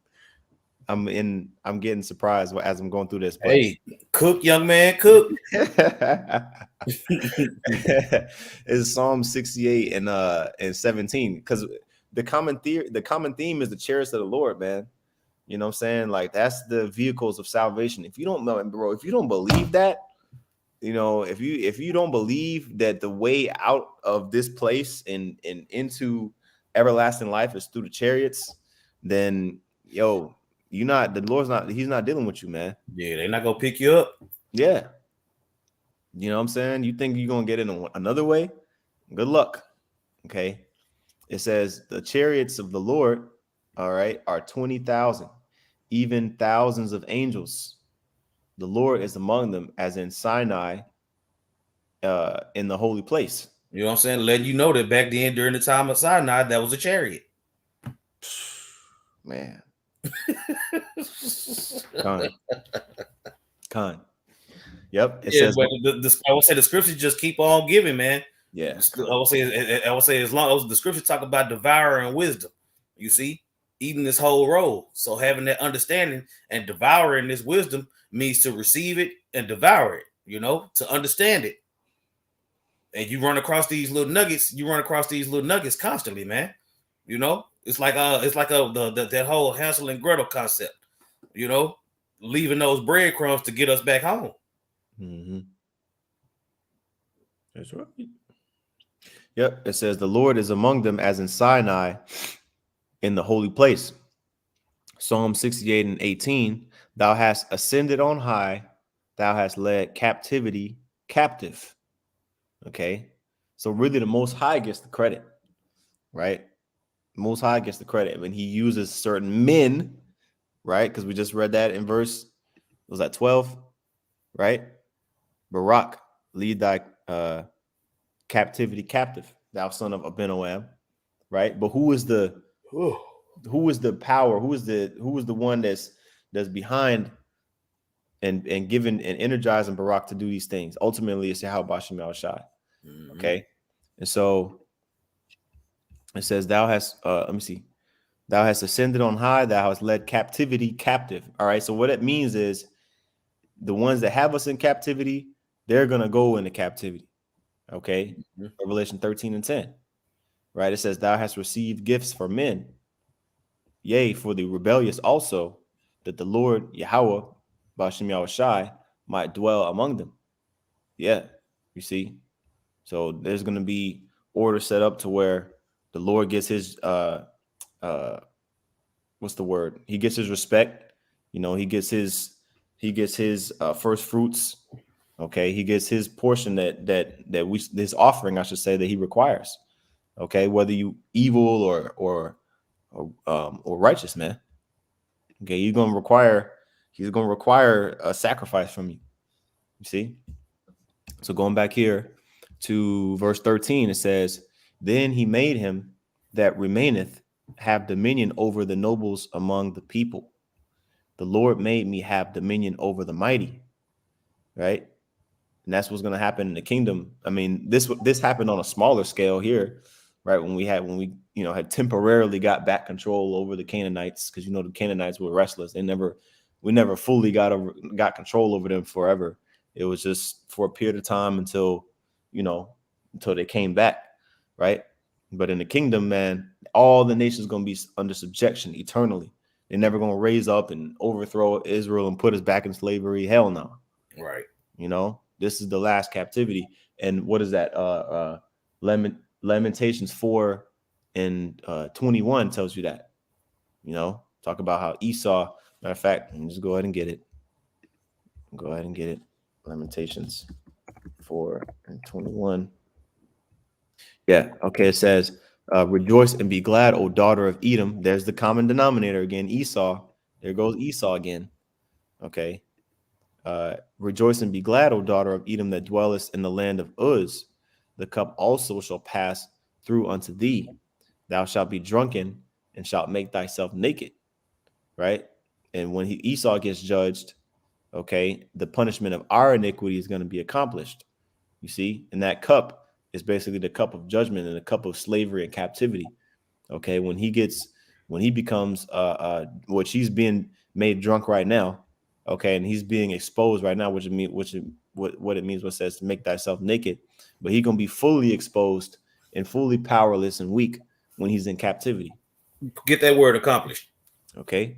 getting surprised as I'm going through this. But hey, cook, young man, cook. It's Psalm 68 and 17, because the common theme is the chariots of the Lord, man. You know what I'm saying? Like that's the vehicles of salvation. If you don't know, bro, if you don't believe that, you know, if you don't believe that the way out of this place and into everlasting life is through the chariots, then yo, he's not dealing with you, man. Yeah, they're not gonna pick you up. Yeah. You know what I'm saying? You think you're gonna get in another way? Good luck. Okay. It says the chariots of the Lord, all right, are 20,000, even thousands of angels. The Lord is among them, as in Sinai, in the holy place. You know what I'm saying? Letting you know that back then, during the time of Sinai, that was a chariot. Man. Con. Yep. It says, but I would say the scriptures just keep on giving, man. Yeah. I would say as long as the scriptures talk about devouring wisdom, you see, eating this whole roll. So having that understanding and devouring this wisdom means to receive it and devour it, you know, to understand it. And you run across these little nuggets. You run across these little nuggets constantly, man. You know, it's like that whole Hansel and Gretel concept. You know, leaving those breadcrumbs to get us back home. Mm-hmm. That's right. Yep. It says the Lord is among them, as in Sinai, in the holy place. Psalm 68 and 18. Thou hast ascended on high. Thou hast led captivity captive. Okay. So really the Most High gets the credit, right? Most High gets the credit when he uses certain men, right? Because we just read that in verse, was that 12, right? Barak, lead thy captivity captive, thou son of Abinoam, right? But who is the power? Who is the one that's behind and given and energizing Barak to do these things? Ultimately, it's Yahweh Shem Shai. Okay, and so it says, "Thou hast let me see, thou hast ascended on high, thou hast led captivity captive." All right, so what it means is the ones that have us in captivity, they're gonna go into captivity. Okay, Revelation 13 and 10. Right, it says, "Thou hast received gifts for men, yea, for the rebellious also, that the Lord Yahweh, Bashem Yahushai, might dwell among them." Yeah, you see. So there's going to be order set up to where the Lord gets his what's the word? He gets his respect. You know, he gets his first fruits. Okay, he gets his portion that we his offering, I should say, that he requires. Okay, whether you evil or righteous, man. Okay, he's gonna require a sacrifice from you. You see? So going back here to verse 13, it says, "Then he made him that remaineth have dominion over the nobles among the people. The Lord made me have dominion over the mighty." Right? And that's what's going to happen in the kingdom. I mean, this happened on a smaller scale here, right? When we had temporarily got back control over the Canaanites, because the Canaanites were restless. We never fully got control over them forever. It was just for a period of time until they came back, right? But in the kingdom, man, all the nations going to be under subjection eternally. They're never going to raise up and overthrow Israel and put us back in slavery. Hell no. Right. This is the last captivity. And what is that? Lamentations 4 and 21 tells you that. Talk about how Esau, matter of fact, just go ahead and get it. Lamentations 4 and 21. Yeah. Okay. It says, "Rejoice and be glad, O daughter of Edom." There's the common denominator again, Esau. There goes Esau again. Okay. "Rejoice and be glad, O daughter of Edom, that dwellest in the land of Uz. The cup also shall pass through unto thee. Thou shalt be drunken and shalt make thyself naked." Right? And when Esau gets judged, okay, the punishment of our iniquity is going to be accomplished. You see? And that cup is basically the cup of judgment and the cup of slavery and captivity. Okay, when he becomes which he's being made drunk right now. Okay, and he's being exposed right now, what it means, what says to make thyself naked. But he's gonna be fully exposed and fully powerless and weak when he's in captivity. Get that word accomplished. Okay.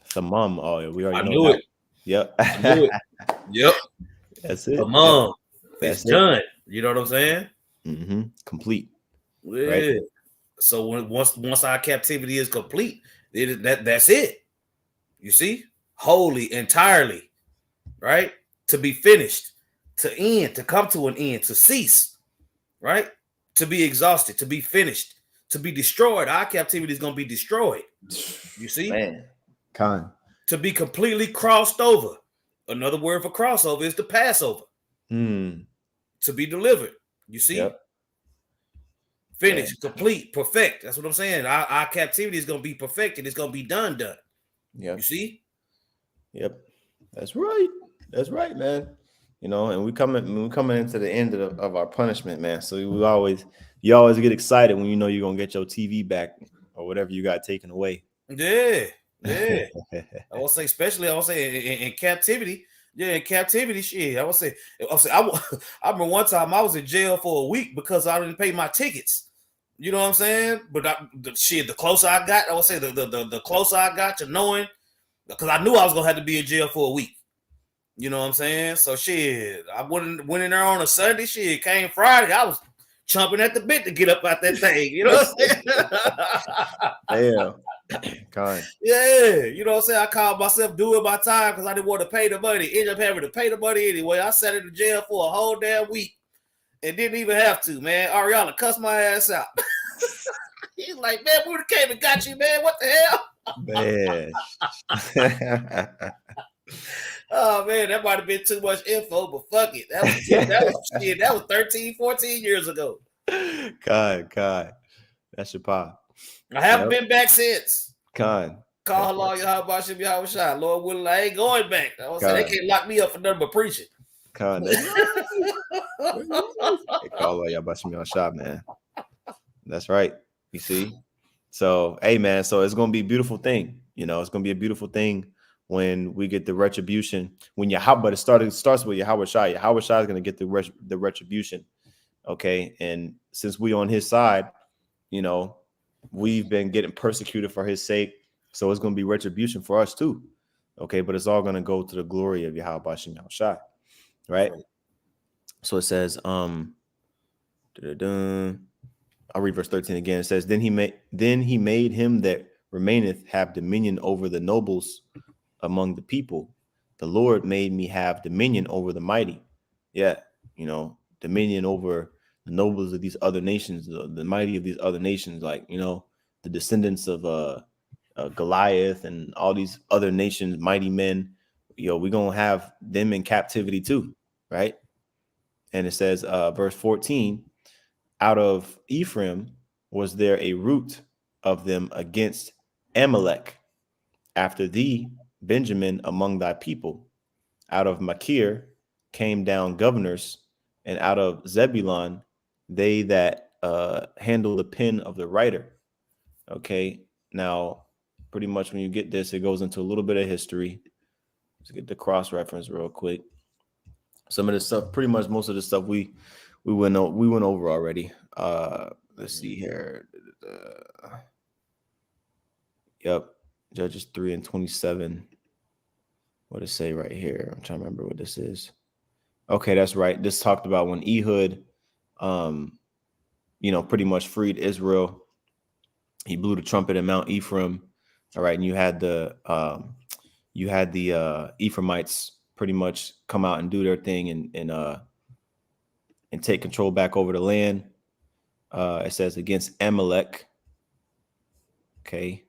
Thamam. Oh, yeah, we already I know knew that. it. Yep. I knew it. Yep. That's it. Come Yep. on. It's That's it. done. You know what I'm saying? Complete. Yeah. Right. So once our captivity is complete, that's it. You see? Wholly, entirely, right? To be finished, to end, to come to an end, to cease, right? To be exhausted, to be finished, to be destroyed. Our captivity is going to be destroyed. You see? Man. Con. To be completely crossed over. Another word for crossover is the Passover. To be delivered. You see? Yep. Finished, complete, perfect. That's what I'm saying. Our captivity is going to be perfected. It's going to be done. Yep. You see? Yep. That's right. That's right, man. You know, and we're coming into the end of our punishment, man. So you always get excited when you know you're gonna get your TV back or whatever you got taken away. Yeah. I will say, especially in captivity. Yeah, in captivity, shit. I remember one time I was in jail for a week because I didn't pay my tickets. You know what I'm saying? But the closer I got, I would say the closer I got to knowing, because I knew I was gonna have to be in jail for a week. You know what I'm saying? So shit, I went in there on a Sunday. Shit, came Friday. I was chomping at the bit to get up out that thing. You know what I'm saying? Damn. God. Yeah, you know what I'm saying? I called myself doing my time because I didn't want to pay the money. Ended up having to pay the money anyway. I sat in the jail for a whole damn week and didn't even have to, man. Ariana cussed my ass out. He's like, man, we came and got you, man. What the hell? Man. Oh man, that might have been too much info, but fuck it. That was 13, 14 years ago. God. That's your pop. I haven't been back since. God. Call Allah, Yahweh Shem Yahweh Shah. Lord willing, I ain't going back. I was saying they can't lock me up for nothing but preaching. God. That's right. They call Allah Yahweh Shem Yahweh Shah, man. That's right. You see? So, hey, man, so it's going to be a beautiful thing. You know, it's going to be a beautiful thing when we get the retribution. When Yahweh, it starts with Yahweh Shai. Yahweh Shai is going to get the retribution. Okay. And since we on his side, you know, we've been getting persecuted for his sake. So it's going to be retribution for us too. Okay. But it's all going to go to the glory of Yahweh Shem Yahweh Shai. Right. So it says, I'll read verse 13 again. It says, Then he made him that remaineth have dominion over the nobles among the people. The Lord made me have dominion over the mighty. Yeah, you know, dominion over the nobles of these other nations, the mighty of these other nations, like, you know, the descendants of Goliath and all these other nations, mighty men. You know, we're going to have them in captivity too, right? And it says, verse 14, out of Ephraim was there a root of them against Amalek. After thee, Benjamin among thy people. Out of Machir came down governors, and out of Zebulun, they that handle the pen of the writer. Okay, now pretty much when you get this, it goes into a little bit of history. Let's get the cross reference real quick. Some of the stuff, pretty much most of the stuff we went over already. Let's see here. Yep, Judges 3:27. What does it say right here? I'm trying to remember what this is. Okay, that's right. This talked about when Ehud, you know, pretty much freed Israel. He blew the trumpet in Mount Ephraim. All right, and you had the Ephraimites pretty much come out and do their thing and take control back over the land. It says against Amalek. Okay.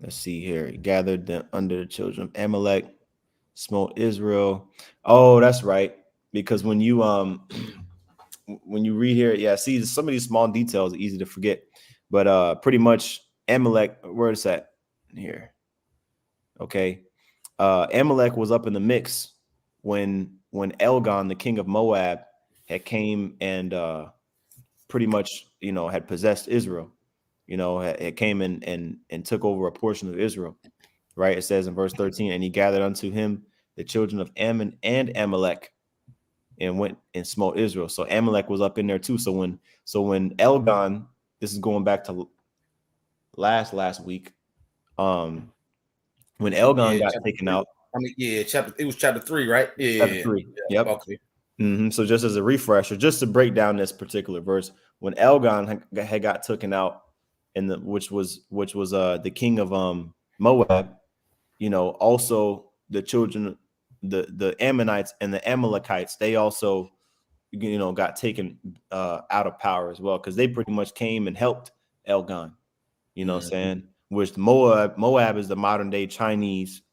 Let's see here. He gathered them under the children of Amalek, smote Israel. Oh, that's right. Because when you read here, yeah, see some of these small details are easy to forget. But pretty much Amalek, where is that here? Okay. Amalek was up in the mix when Elgon, the king of Moab, had came and pretty much, you know, had possessed Israel. You know, it came and took over a portion of Israel, right? It says in verse 13, and he gathered unto him the children of Ammon and Amalek. and went and smote Israel. So Amalek was up in there too. So when Elgon, this is going back to last week, when Elgon got taken out. It was chapter 3, right? Chapter 3. Yep. Okay. So just as a refresher, just to break down this particular verse, when Elgon had got taken out, which was the king of Moab, also the children, the Ammonites and the Amalekites, they also got taken out of power as well, because they pretty much came and helped Elgon. What I'm saying? Which Moab is the modern day Chinese,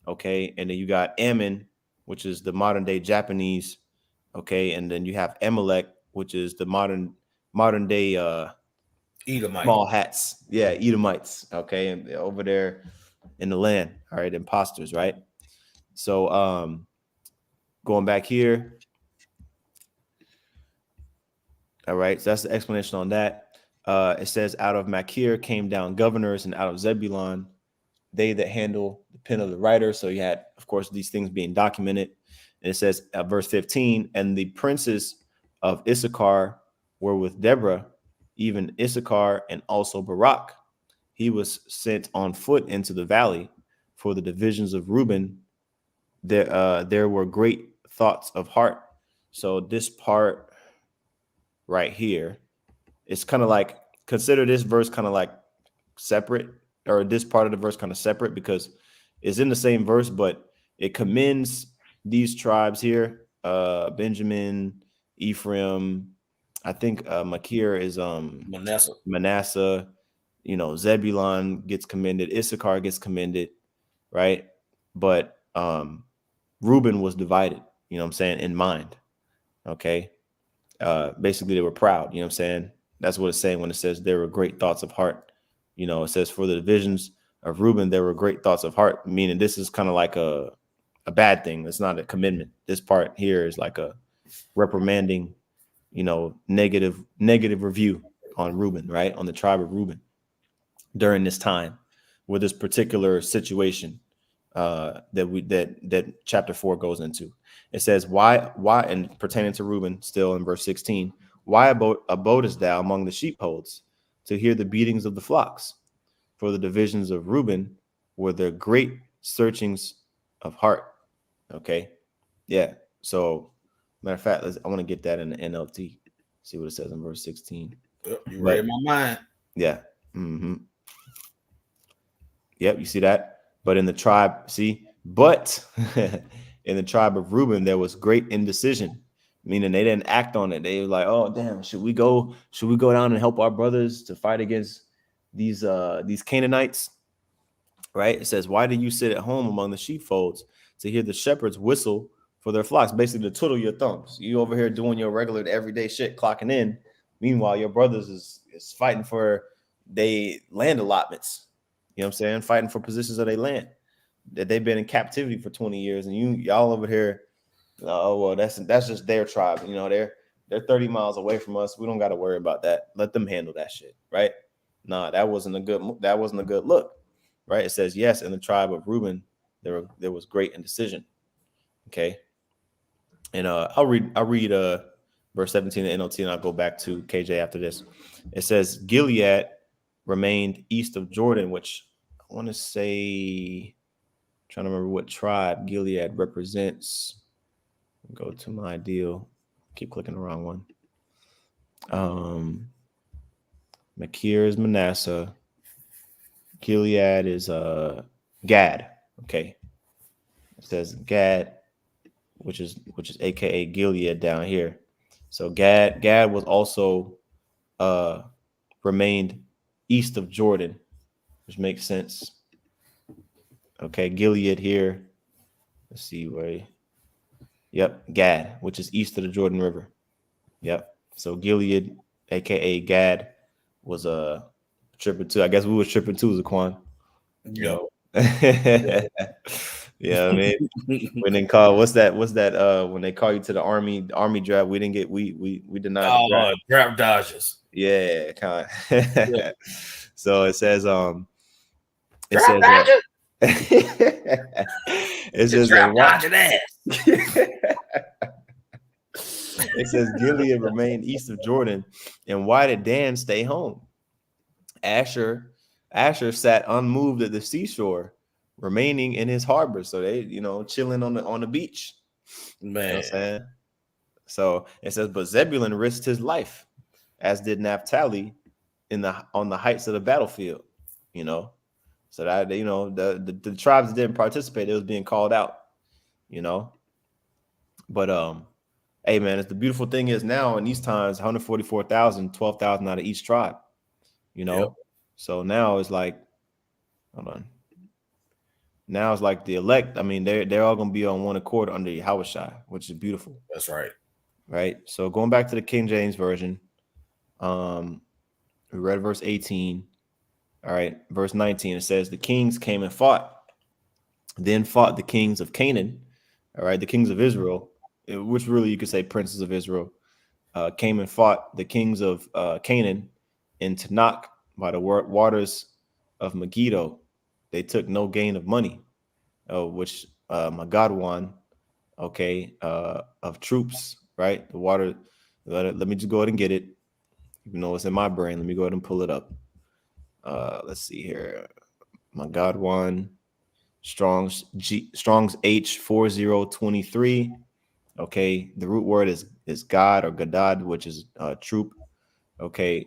okay, and then you got Ammon, which is the modern day Japanese. Okay, and then you have Amalek, which is the modern day Edomite. Small hats. Yeah, Edomites. Okay, and over there in the land. All right, imposters, right? So going back here. All right, so that's the explanation on that. It says, out of Machir came down governors, and out of Zebulon, they that handle the pen of the writer. So you had, of course, these things being documented. And it says, verse 15, and the princes of Issachar were with Deborah, even Issachar and also Barak. He was sent on foot into the valley. For the divisions of Reuben, there were great thoughts of heart. So this part right here, it's kind of like, consider this verse kind of like separate, or this part of the verse kind of separate, because it's in the same verse, but it commends these tribes here, Benjamin, Ephraim, I think Machir is Manasseh, Zebulon gets commended, Issachar gets commended, right? But Reuben was divided, in mind. Okay. Basically they were proud, that's what it's saying when it says there were great thoughts of heart. It says, for the divisions of Reuben, there were great thoughts of heart, meaning this is kind of like a bad thing. It's not a commitment. This part here is like a reprimanding, negative review on Reuben, right? On the tribe of Reuben during this time with this particular situation that chapter 4 goes into. It says, why, and pertaining to Reuben, still in verse 16, why abodest thou among the sheepfolds to hear the beatings of the flocks? For the divisions of Reuben were their great searchings of heart. Okay. Yeah. So matter of fact, I want to get that in the NLT. See what it says in verse 16. You read my mind. Yeah. Yep. You see that? But in the tribe, but in the tribe of Reuben, there was great indecision, meaning they didn't act on it. They were like, oh, damn, should we go down and help our brothers to fight against these Canaanites? Right? It says, why do you sit at home among the sheepfolds to hear the shepherds whistle for their flocks? Basically, to twiddle your thumbs. You over here doing your regular everyday shit, clocking in. Meanwhile, your brothers is fighting for they land allotments. You know what I'm saying? Fighting for positions of their land that they've been in captivity for 20 years, and y'all over here, oh well, that's just their tribe. They're 30 miles away from us. We don't got to worry about that. Let them handle that shit, right? Nah, that wasn't a good look, right? It says, yes, in the tribe of Reuben, there was great indecision. Okay, and I'll read verse 17 in NLT, and I'll go back to KJ after this. It says, Gilead remained east of Jordan, which I want to say, trying to remember what tribe Gilead represents. Go to my deal. Keep clicking the wrong one. Machir is Manasseh. Gilead is Gad. Okay. It says Gad, which is aka Gilead down here. So Gad was also remained east of Jordan, which makes sense. Okay, Gilead here. Let's see where. Yep, Gad, which is east of the Jordan River. Yep. So Gilead, aka Gad, was tripping too. I guess we were tripping too, Zaquan. Yo. Yeah, I mean, when they call what's that? When they call you to the army draft, we didn't get we denied the draft dodgers. Yeah, kind of. Yeah. So it says draft dodgers. It says draft dodging ass. It says Gilead remained east of Jordan. And why did Dan stay home? Asher sat unmoved at the seashore, remaining in his harbor. So they, chilling on the beach. You know what I'm Man, saying? So it says, but Zebulun risked his life, as did Naphtali on the heights of the battlefield. You know, so that the tribes that didn't participate, it was being called out. You know, but hey man, it's the beautiful thing is now in these times, 144,000, 12,000 out of each tribe. You yep, know, so now it's like, hold on. Now it's like the elect. I mean, they're all gonna be on one accord under Yahushua, which is beautiful, that's right. right? So going back to the King James version, we read verse 18. All right, verse 19. It says the kings came and then fought the kings of Canaan. All right, the kings of Israel, which really you could say princes of Israel, came and fought the kings of Canaan in Tanakh by the waters of Megiddo. They took no gain of money, which Magadwan, okay, of troops, right? The water. Let me just go ahead and get it. Even though it's in my brain, let me go ahead and pull it up. Let's see here. Magadwan, Strong's H4023. Okay, the root word is God or Gadad, which is troop. Okay,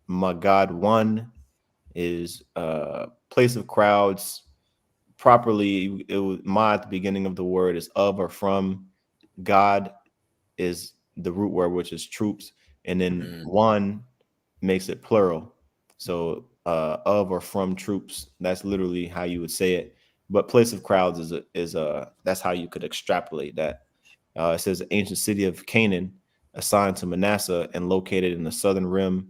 Magad one is place of crowds. Properly, it was ma at the beginning of the word is of or from. God is the root word, which is troops, and then one makes it plural. So of or from troops. That's literally how you would say it. But place of crowds is that's how you could extrapolate that. It says the ancient city of Canaan, assigned to Manasseh and located in the southern rim.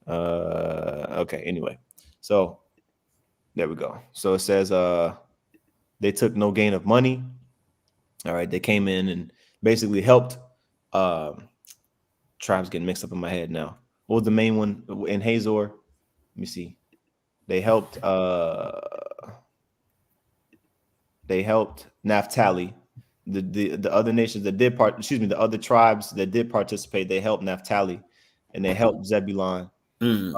Okay, anyway. So there we go. So it says they took no gain of money. All right, they came in and basically helped. Tribes getting mixed up in my head now. What was the main one in Hazor? Let me see. They helped. They helped Naphtali. The other nations that did the other tribes that did participate, they helped Naphtali, and they helped Zebulon. Okay.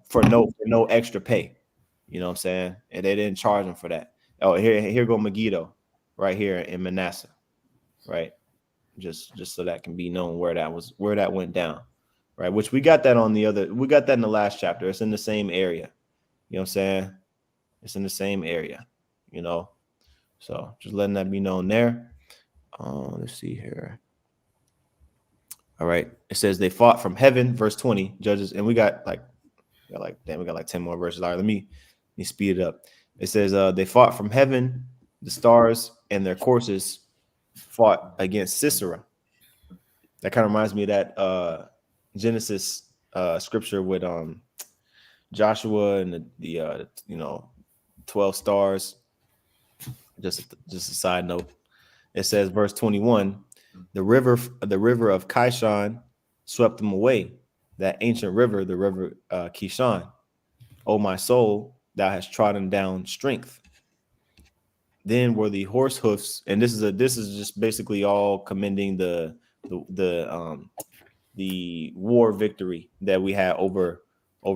For no extra pay. You know what I'm saying? And they didn't charge them for that. Oh, here go Megiddo, right here in Manasseh, right? Just so that can be known where that went down, right? Which we got that in the last chapter. It's in the same area. You know what I'm saying? It's in the same area, you know. So just letting that be known there. Let's see here. All right. It says they fought from heaven, verse 20, Judges, and we got like 10 more verses. All right, let me speed it up. It says they fought from heaven, the stars and their courses fought against Sisera. That kind of reminds me of that Genesis scripture with Joshua and the 12 stars. Just a side note. It says verse 21, the river of Kishon swept them away. That ancient river, the river Kishon. O my soul, thou hast trodden down strength. Then were the horse hoofs, and this is just basically all commending the war victory that we had over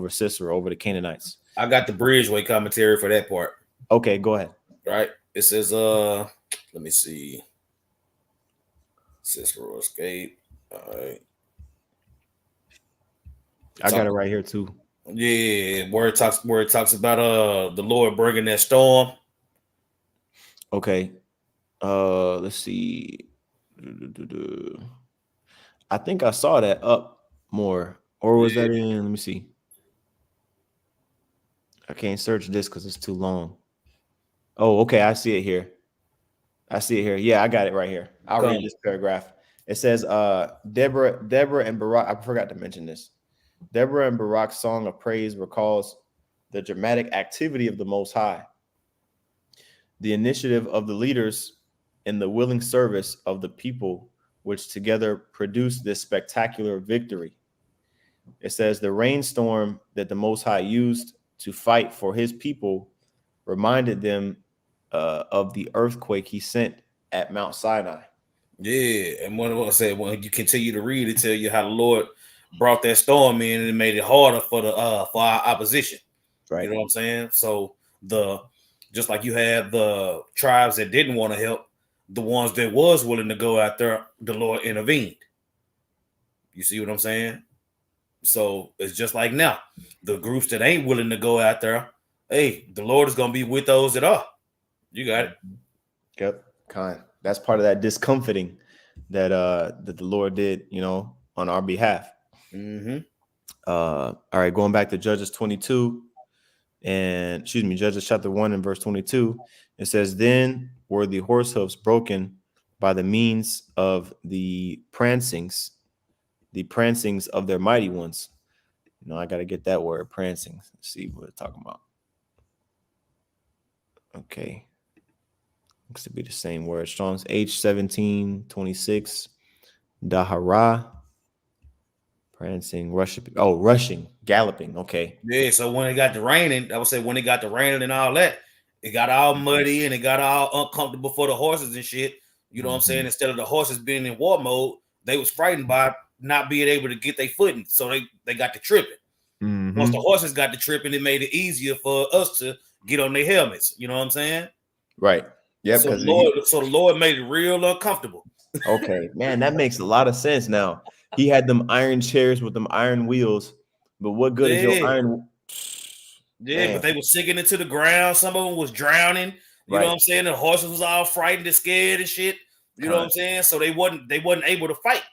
Sisera, over the Canaanites. I got the Bridgeway commentary for that part. Okay, go ahead. Right. It says, let me see. Cicero escape. All right. I got it right here too. Yeah, where it talks about the Lord bringing that storm. Okay. Let's see. I think I saw that up more. Or was that in? Let me see. I can't search this because it's too long. Oh, okay. I see it here. Yeah, I got it right here. I'll read this paragraph. It says, Deborah and Barak. I forgot to mention this. Deborah and Barak's song of praise recalls the dramatic activity of the Most High, the initiative of the leaders, and the willing service of the people, which together produced this spectacular victory. It says the rainstorm that the Most High used to fight for his people reminded them of the earthquake he sent at Mount Sinai. Yeah, and what I said, when you continue to read, it tell you how the Lord brought that storm in and it made it harder for our opposition. You Right. know what I'm saying? So the just like you had the tribes that didn't want to help, the ones that was willing to go out there, the Lord intervened. You see what I'm saying? So it's just like now, the groups that ain't willing to go out there, hey, the Lord is gonna be with those that are. You got it. Yep. That's part of that discomfiting that the Lord did, on our behalf. Mm-hmm. All right, going back to Judges 22 and Judges chapter 1 and verse 22, it says, "Then were the horse hoofs broken by the means of the prancings of their mighty ones." I got to get that word, prancing. Let's see what it's talking about. Okay. Looks to be the same word. Strong's H1726. Dahara. Prancing, rushing, galloping. Okay. Yeah, so when it got to raining, I would say when it got to raining and all that, it got all muddy and it got all uncomfortable for the horses and shit. You know what I'm saying? Instead of the horses being in war mode, they was frightened by not being able to get their footing. So they got to tripping. Once the horses got to tripping, it made it easier for us to get on their helmets. You know what I'm saying? Right. Yep. So the Lord made it real uncomfortable. Okay, man, that makes a lot of sense now. He had them iron chairs with them iron wheels, but what good is your Yeah. iron? Yeah, Man, but they were sinking into the ground. Some of them was drowning. You know what right. I'm saying? The horses was all frightened and scared and shit. You know what I'm saying? So they wasn't able to fight.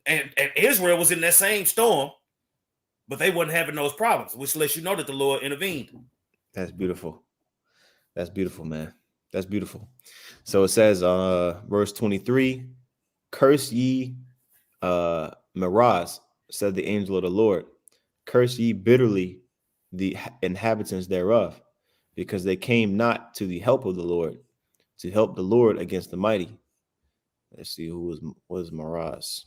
And Israel was in that same storm, but they wasn't having those problems, which lets you know that the Lord intervened. That's beautiful. That's beautiful, man. That's beautiful. So it says, verse 23, "Curse ye, Miraz," said the angel of the Lord. "Curse ye bitterly the inhabitants thereof, because they came not to the help of the Lord, to help the Lord against the mighty." Let's see who was Miraz.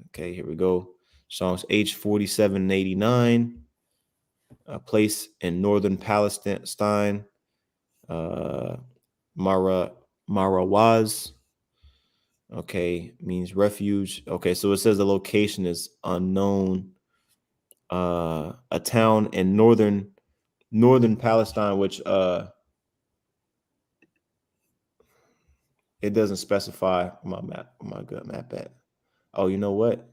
Okay, here we go. Psalms H4789, a place in northern Palestine. Marawaz. Okay, means refuge. Okay, so it says the location is unknown. A town in northern Palestine, which it doesn't specify my map. My good map at. Oh, you know what?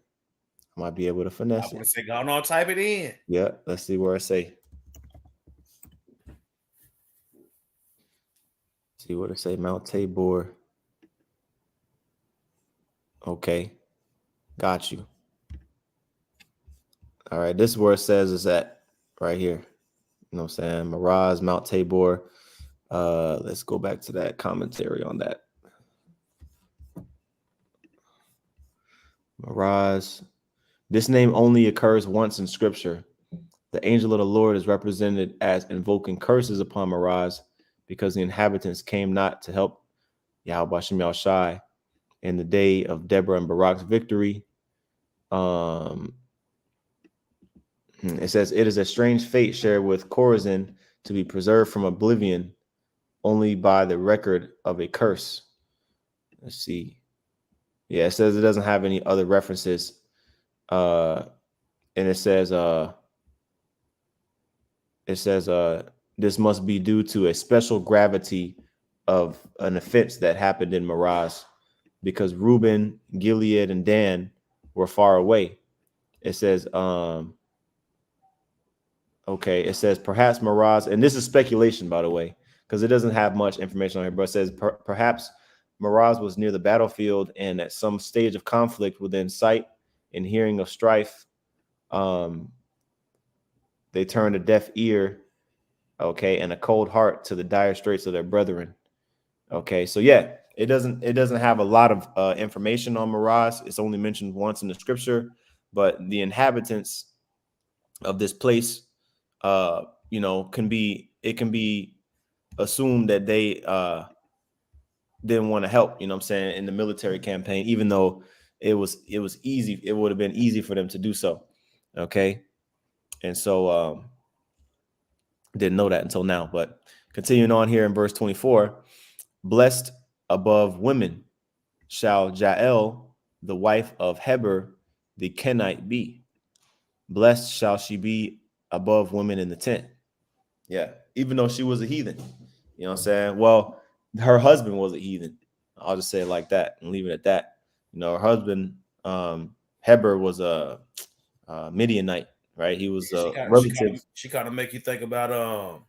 I might be able to I finesse would it. have said, go on, type it in. Yeah, let's see where I say. See what it say. Mount Tabor. Okay, got you. All right, this is where it says is at right here. You know what I'm saying? Miraz, Mount Tabor. Let's go back to that commentary on that. Miraz. This name only occurs once in scripture. The angel of the Lord is represented as invoking curses upon Miraz because the inhabitants came not to help Yahweh Shem Yahushai in the day of Deborah and Barak's victory. It says, "It is a strange fate shared with Chorazin to be preserved from oblivion only by the record of a curse." Let's see. Yeah, it says it doesn't have any other references. And it says this must be due to a special gravity of an offense that happened in Miraz, because Reuben, Gilead, and Dan were far away. It says, okay, it says perhaps Miraz, and this is speculation, by the way, because it doesn't have much information on here, but it says perhaps Miraz was near the battlefield and at some stage of conflict within sight and hearing of strife, they turned a deaf ear, okay, and a cold heart to the dire straits of their brethren. Okay, so yeah, it doesn't have a lot of information on Miraz. It's only mentioned once in the scripture, but the inhabitants of this place, can be assumed that they didn't want to help. You know what I'm saying, in the military campaign, even though it was easy. It would have been easy for them to do so. Okay, and so didn't know that until now. But continuing on here in verse 24. Blessed above women shall Jael, the wife of Heber the Kenite, be. Blessed shall she be above women in the tent. Yeah, even though she was a heathen. You know what I'm saying? Well, her husband was a heathen. I'll just say it like that and leave it at that. You know, her husband, Heber, was a Midianite, right? He was a relative. She kind of make you think about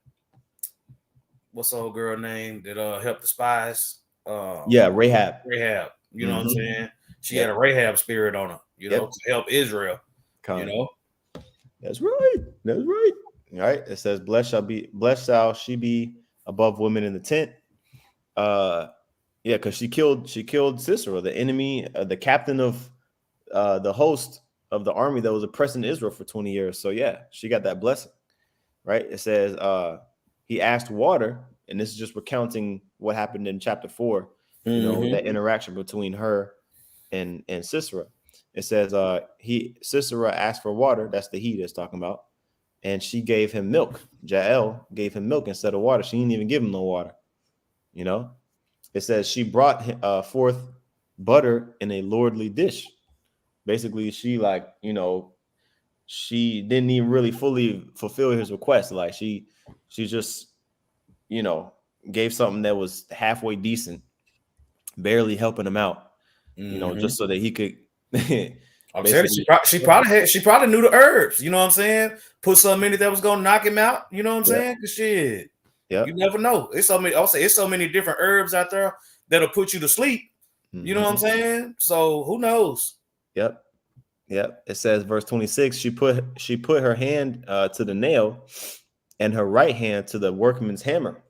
what's the old girl name that helped the spies? Yeah, Rahab. Rahab. You know what I'm saying? She Yep. had a Rahab spirit on her, you know, Yep. to help Israel. You know? That's right. That's right. All right. It says, blessed shall she be above women in the tent. Yeah, because she killed Sisera, the enemy, the captain of the host of the army that was oppressing Israel for 20 years. So yeah, she got that blessing. Right. It says he asked water, and this is just recounting what happened in chapter 4, you know, that interaction between her and Sisera. It says Sisera asked for water, that's the he that's talking about, and she gave him milk. Jael gave him milk instead of water. She didn't even give him no water. You know, it says she brought forth butter in a lordly dish. Basically, she, like, you know, she didn't even really fully fulfill his request. Like she just, you know, gave something that was halfway decent, barely helping him out, you know, just so that he could I'm saying she probably knew the herbs, you know what I'm saying? Put something in it that was gonna knock him out, you know what I'm saying? Cause shit, you never know. It's so many. I'll say it's so many different herbs out there that'll put you to sleep. You know what I'm saying? So who knows? Yep. It says verse 26. She put her hand to the nail, and her right hand to the workman's hammer,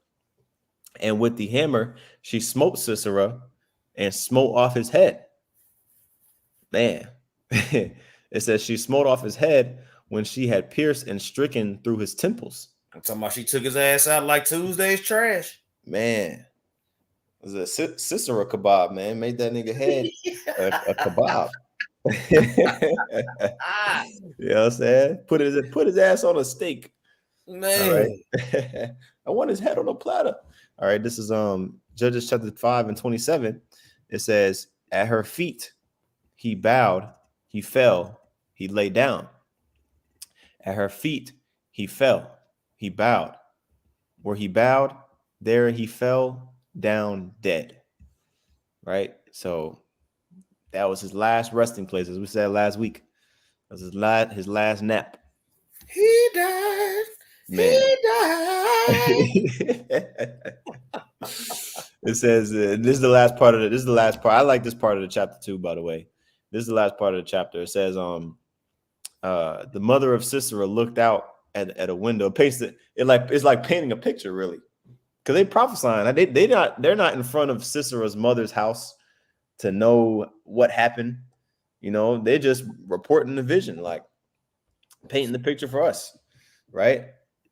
and with the hammer she smote Sisera and smote off his head. Man. It says she smote off his head when she had pierced and stricken through his temples. I'm talking about she took his ass out like Tuesday's trash. Man, it was a Sisera kebab, man. Made that nigga head a kebab. You know what I'm saying? Put his ass on a steak. Man. All right. I want his head on a platter. All right. This is Judges chapter 5 and 27. It says, at her feet he bowed, he fell, he lay down. At her feet he fell, he bowed. Where he bowed, there he fell down dead. Right? So that was his last resting place, as we said last week. That was his last nap. He died. Man. He died. It says this is the last part of it. This is the last part. I like this part of the chapter too, by the way. This is the last part of the chapter. It says the mother of Sisera looked out at a window. It's like painting a picture, really. Because they prophesying. They're not in front of Sisera's mother's house to know what happened. You know, they're just reporting the vision, like painting the picture for us, right?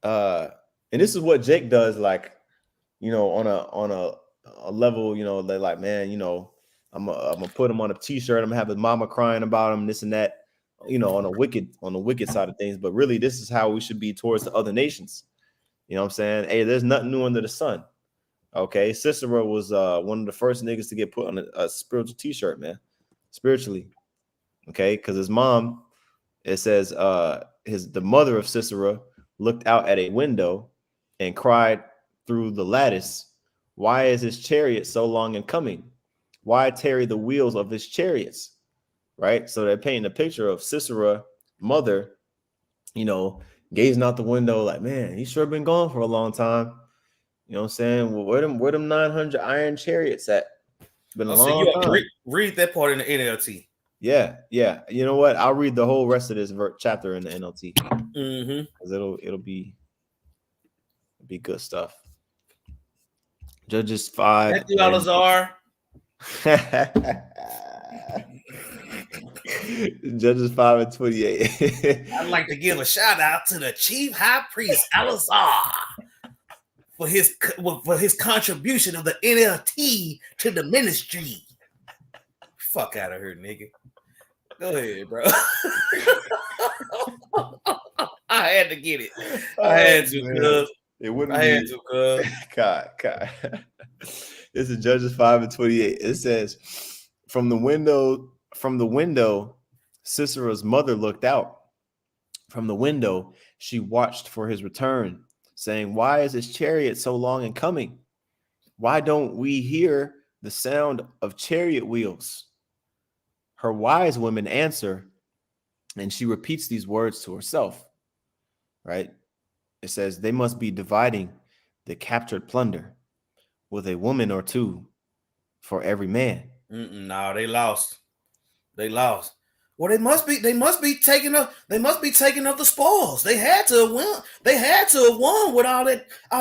And this is what Jake does, like, you know, on a level, you know, they're like, man, you know, I'm gonna put him on a t-shirt. I'm gonna have his mama crying about him, this and that, you know, on the wicked side of things. But really, this is how we should be towards the other nations. You know what I'm saying? Hey, there's nothing new under the sun. Okay, Sisera was one of the first niggas to get put on a spiritual t-shirt, man, spiritually. Okay, because his mom, it says the mother of Sisera looked out at a window and cried through the lattice, why is his chariot so long in coming? Why tarry the wheels of his chariots? Right? So they're painting a picture of Sisera, mother, you know, gazing out the window like, man, he's sure been gone for a long time. You know what I'm saying? Well, where them 900 iron chariots at? It's been a long time. Read that part in the NLT. Yeah. You know what? I'll read the whole rest of this chapter in the NLT. Because it'll be good stuff. Judges 5. Thank you, Alazar. Judges 5 and 28. I'd like to give a shout out to the chief high priest Alazar for his contribution of the NLT to the ministry. Fuck out of here, nigga. Go ahead, bro. I had to get it. I had to, It wouldn't I had be. to, cuz. God. This is Judges 5:28. It says, from the window, Sisera's mother looked out. From the window, she watched for his return, saying, "Why is his chariot so long in coming? Why don't we hear the sound of chariot wheels?" Her wise women answer, and she repeats these words to herself, right? It says, "They must be dividing the captured plunder with a woman or two for every man." No, they lost. They lost. Well, they must be taking up. They must be taking up the spoils. They had to have won. They had to have won with all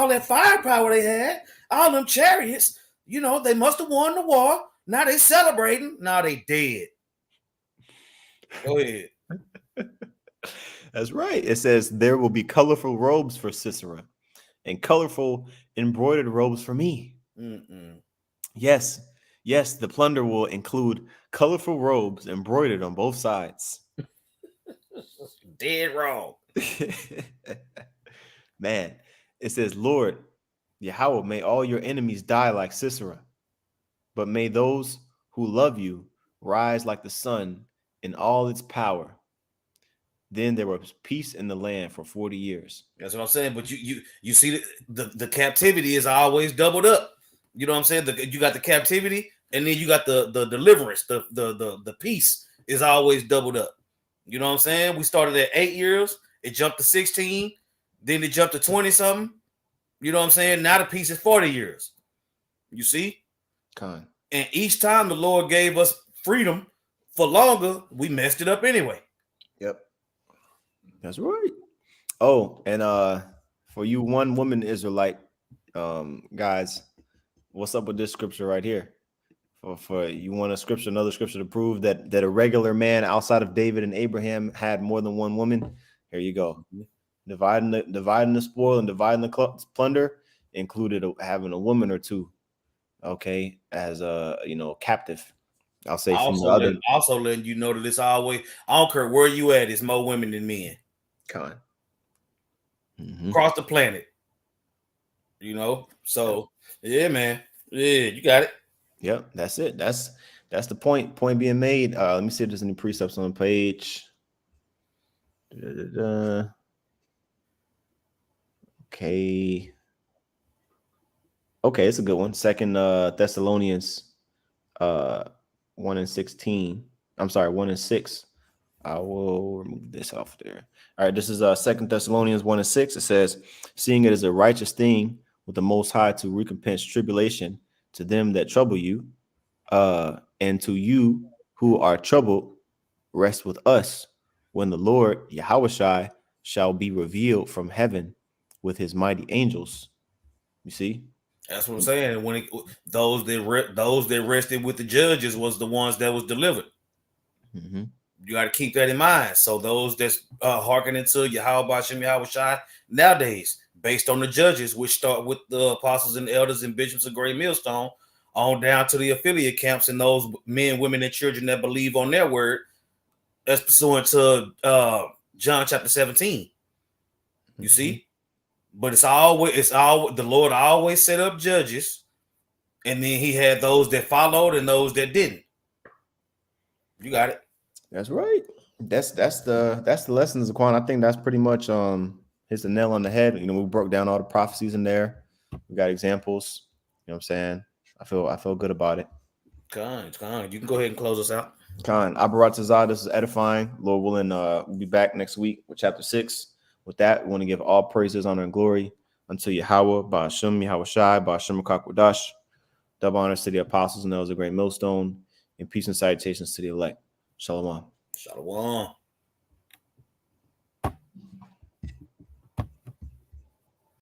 that firepower they had, all them chariots. You know, they must have won the war. Now they celebrating. Now they dead. Go ahead. That's right. It says, "There will be colorful robes for Sisera and colorful embroidered robes for me." Yes, yes, the plunder will include colorful robes embroidered on both sides. Dead wrong. Man, it says, "Lord, Yahweh, may all your enemies die like Sisera, but may those who love you rise like the sun in all its power." Then there was peace in the land for 40 years. That's what I'm saying. But you see the captivity is always doubled up. You know what I'm saying? You got the captivity, and then you got the deliverance. The peace is always doubled up. You know what I'm saying? We started at 8 years, it jumped to 16, then it jumped to 20 something. You know what I'm saying? Now the peace is 40 years. You see? Con. And each time the Lord gave us freedom for longer, we messed it up anyway. Yep. That's right. Oh, and for you one woman Israelite guys, what's up with this scripture right here? For you want another scripture to prove that a regular man outside of David and Abraham had more than one woman? Here you go. Dividing the spoil and dividing the plunder included having a woman or two, okay, as a captive. I'll say from the other. Also letting you know that it's always, I don't care where you at, it's more women than men. Con. Across the planet. You know? So yeah, man. Yeah, you got it. Yep, that's it. That's the point being made. Let me see if there's any precepts on the page. Okay. Okay, it's a good one. Second Thessalonians 1:16. I'm sorry, 1:6. I will remove this off there. All right, this is Second Thessalonians 1:6. It says, "Seeing it is a righteous thing with the Most High to recompense tribulation to them that trouble you, and to you who are troubled, rest with us when the Lord Yahushua shall be revealed from heaven with his mighty angels." You see? That's what I'm saying. When those that rested with the judges was the ones that was delivered. You got to keep that in mind. So those that's hearkening to Yahweh Hashem Yahushua nowadays, based on the judges, which start with the apostles and elders and bishops of Great Millstone, on down to the affiliate camps and those men, women, and children that believe on their word, that's pursuant to John chapter 17. You see? But it's the Lord always set up judges, and then he had those that followed and those that didn't. You got it. That's right. That's the lessons of Quan. I think that's pretty much hits the nail on the head. We broke down all the prophecies in there. We got examples. You know what I'm saying? I feel good about it. Con. You can go ahead and close us out. Con, Abarat Tazah, this is edifying. Lord willing, we'll be back next week with chapter 6. With that, we want to give all praises, honor, and glory unto Yahweh, Ba'ashem, Yahweh Shai, Ba'ashem Kakwadash. Double honors to the apostles and those of Great Millstone, and peace and salutations to the elect. Shalom. Shalom.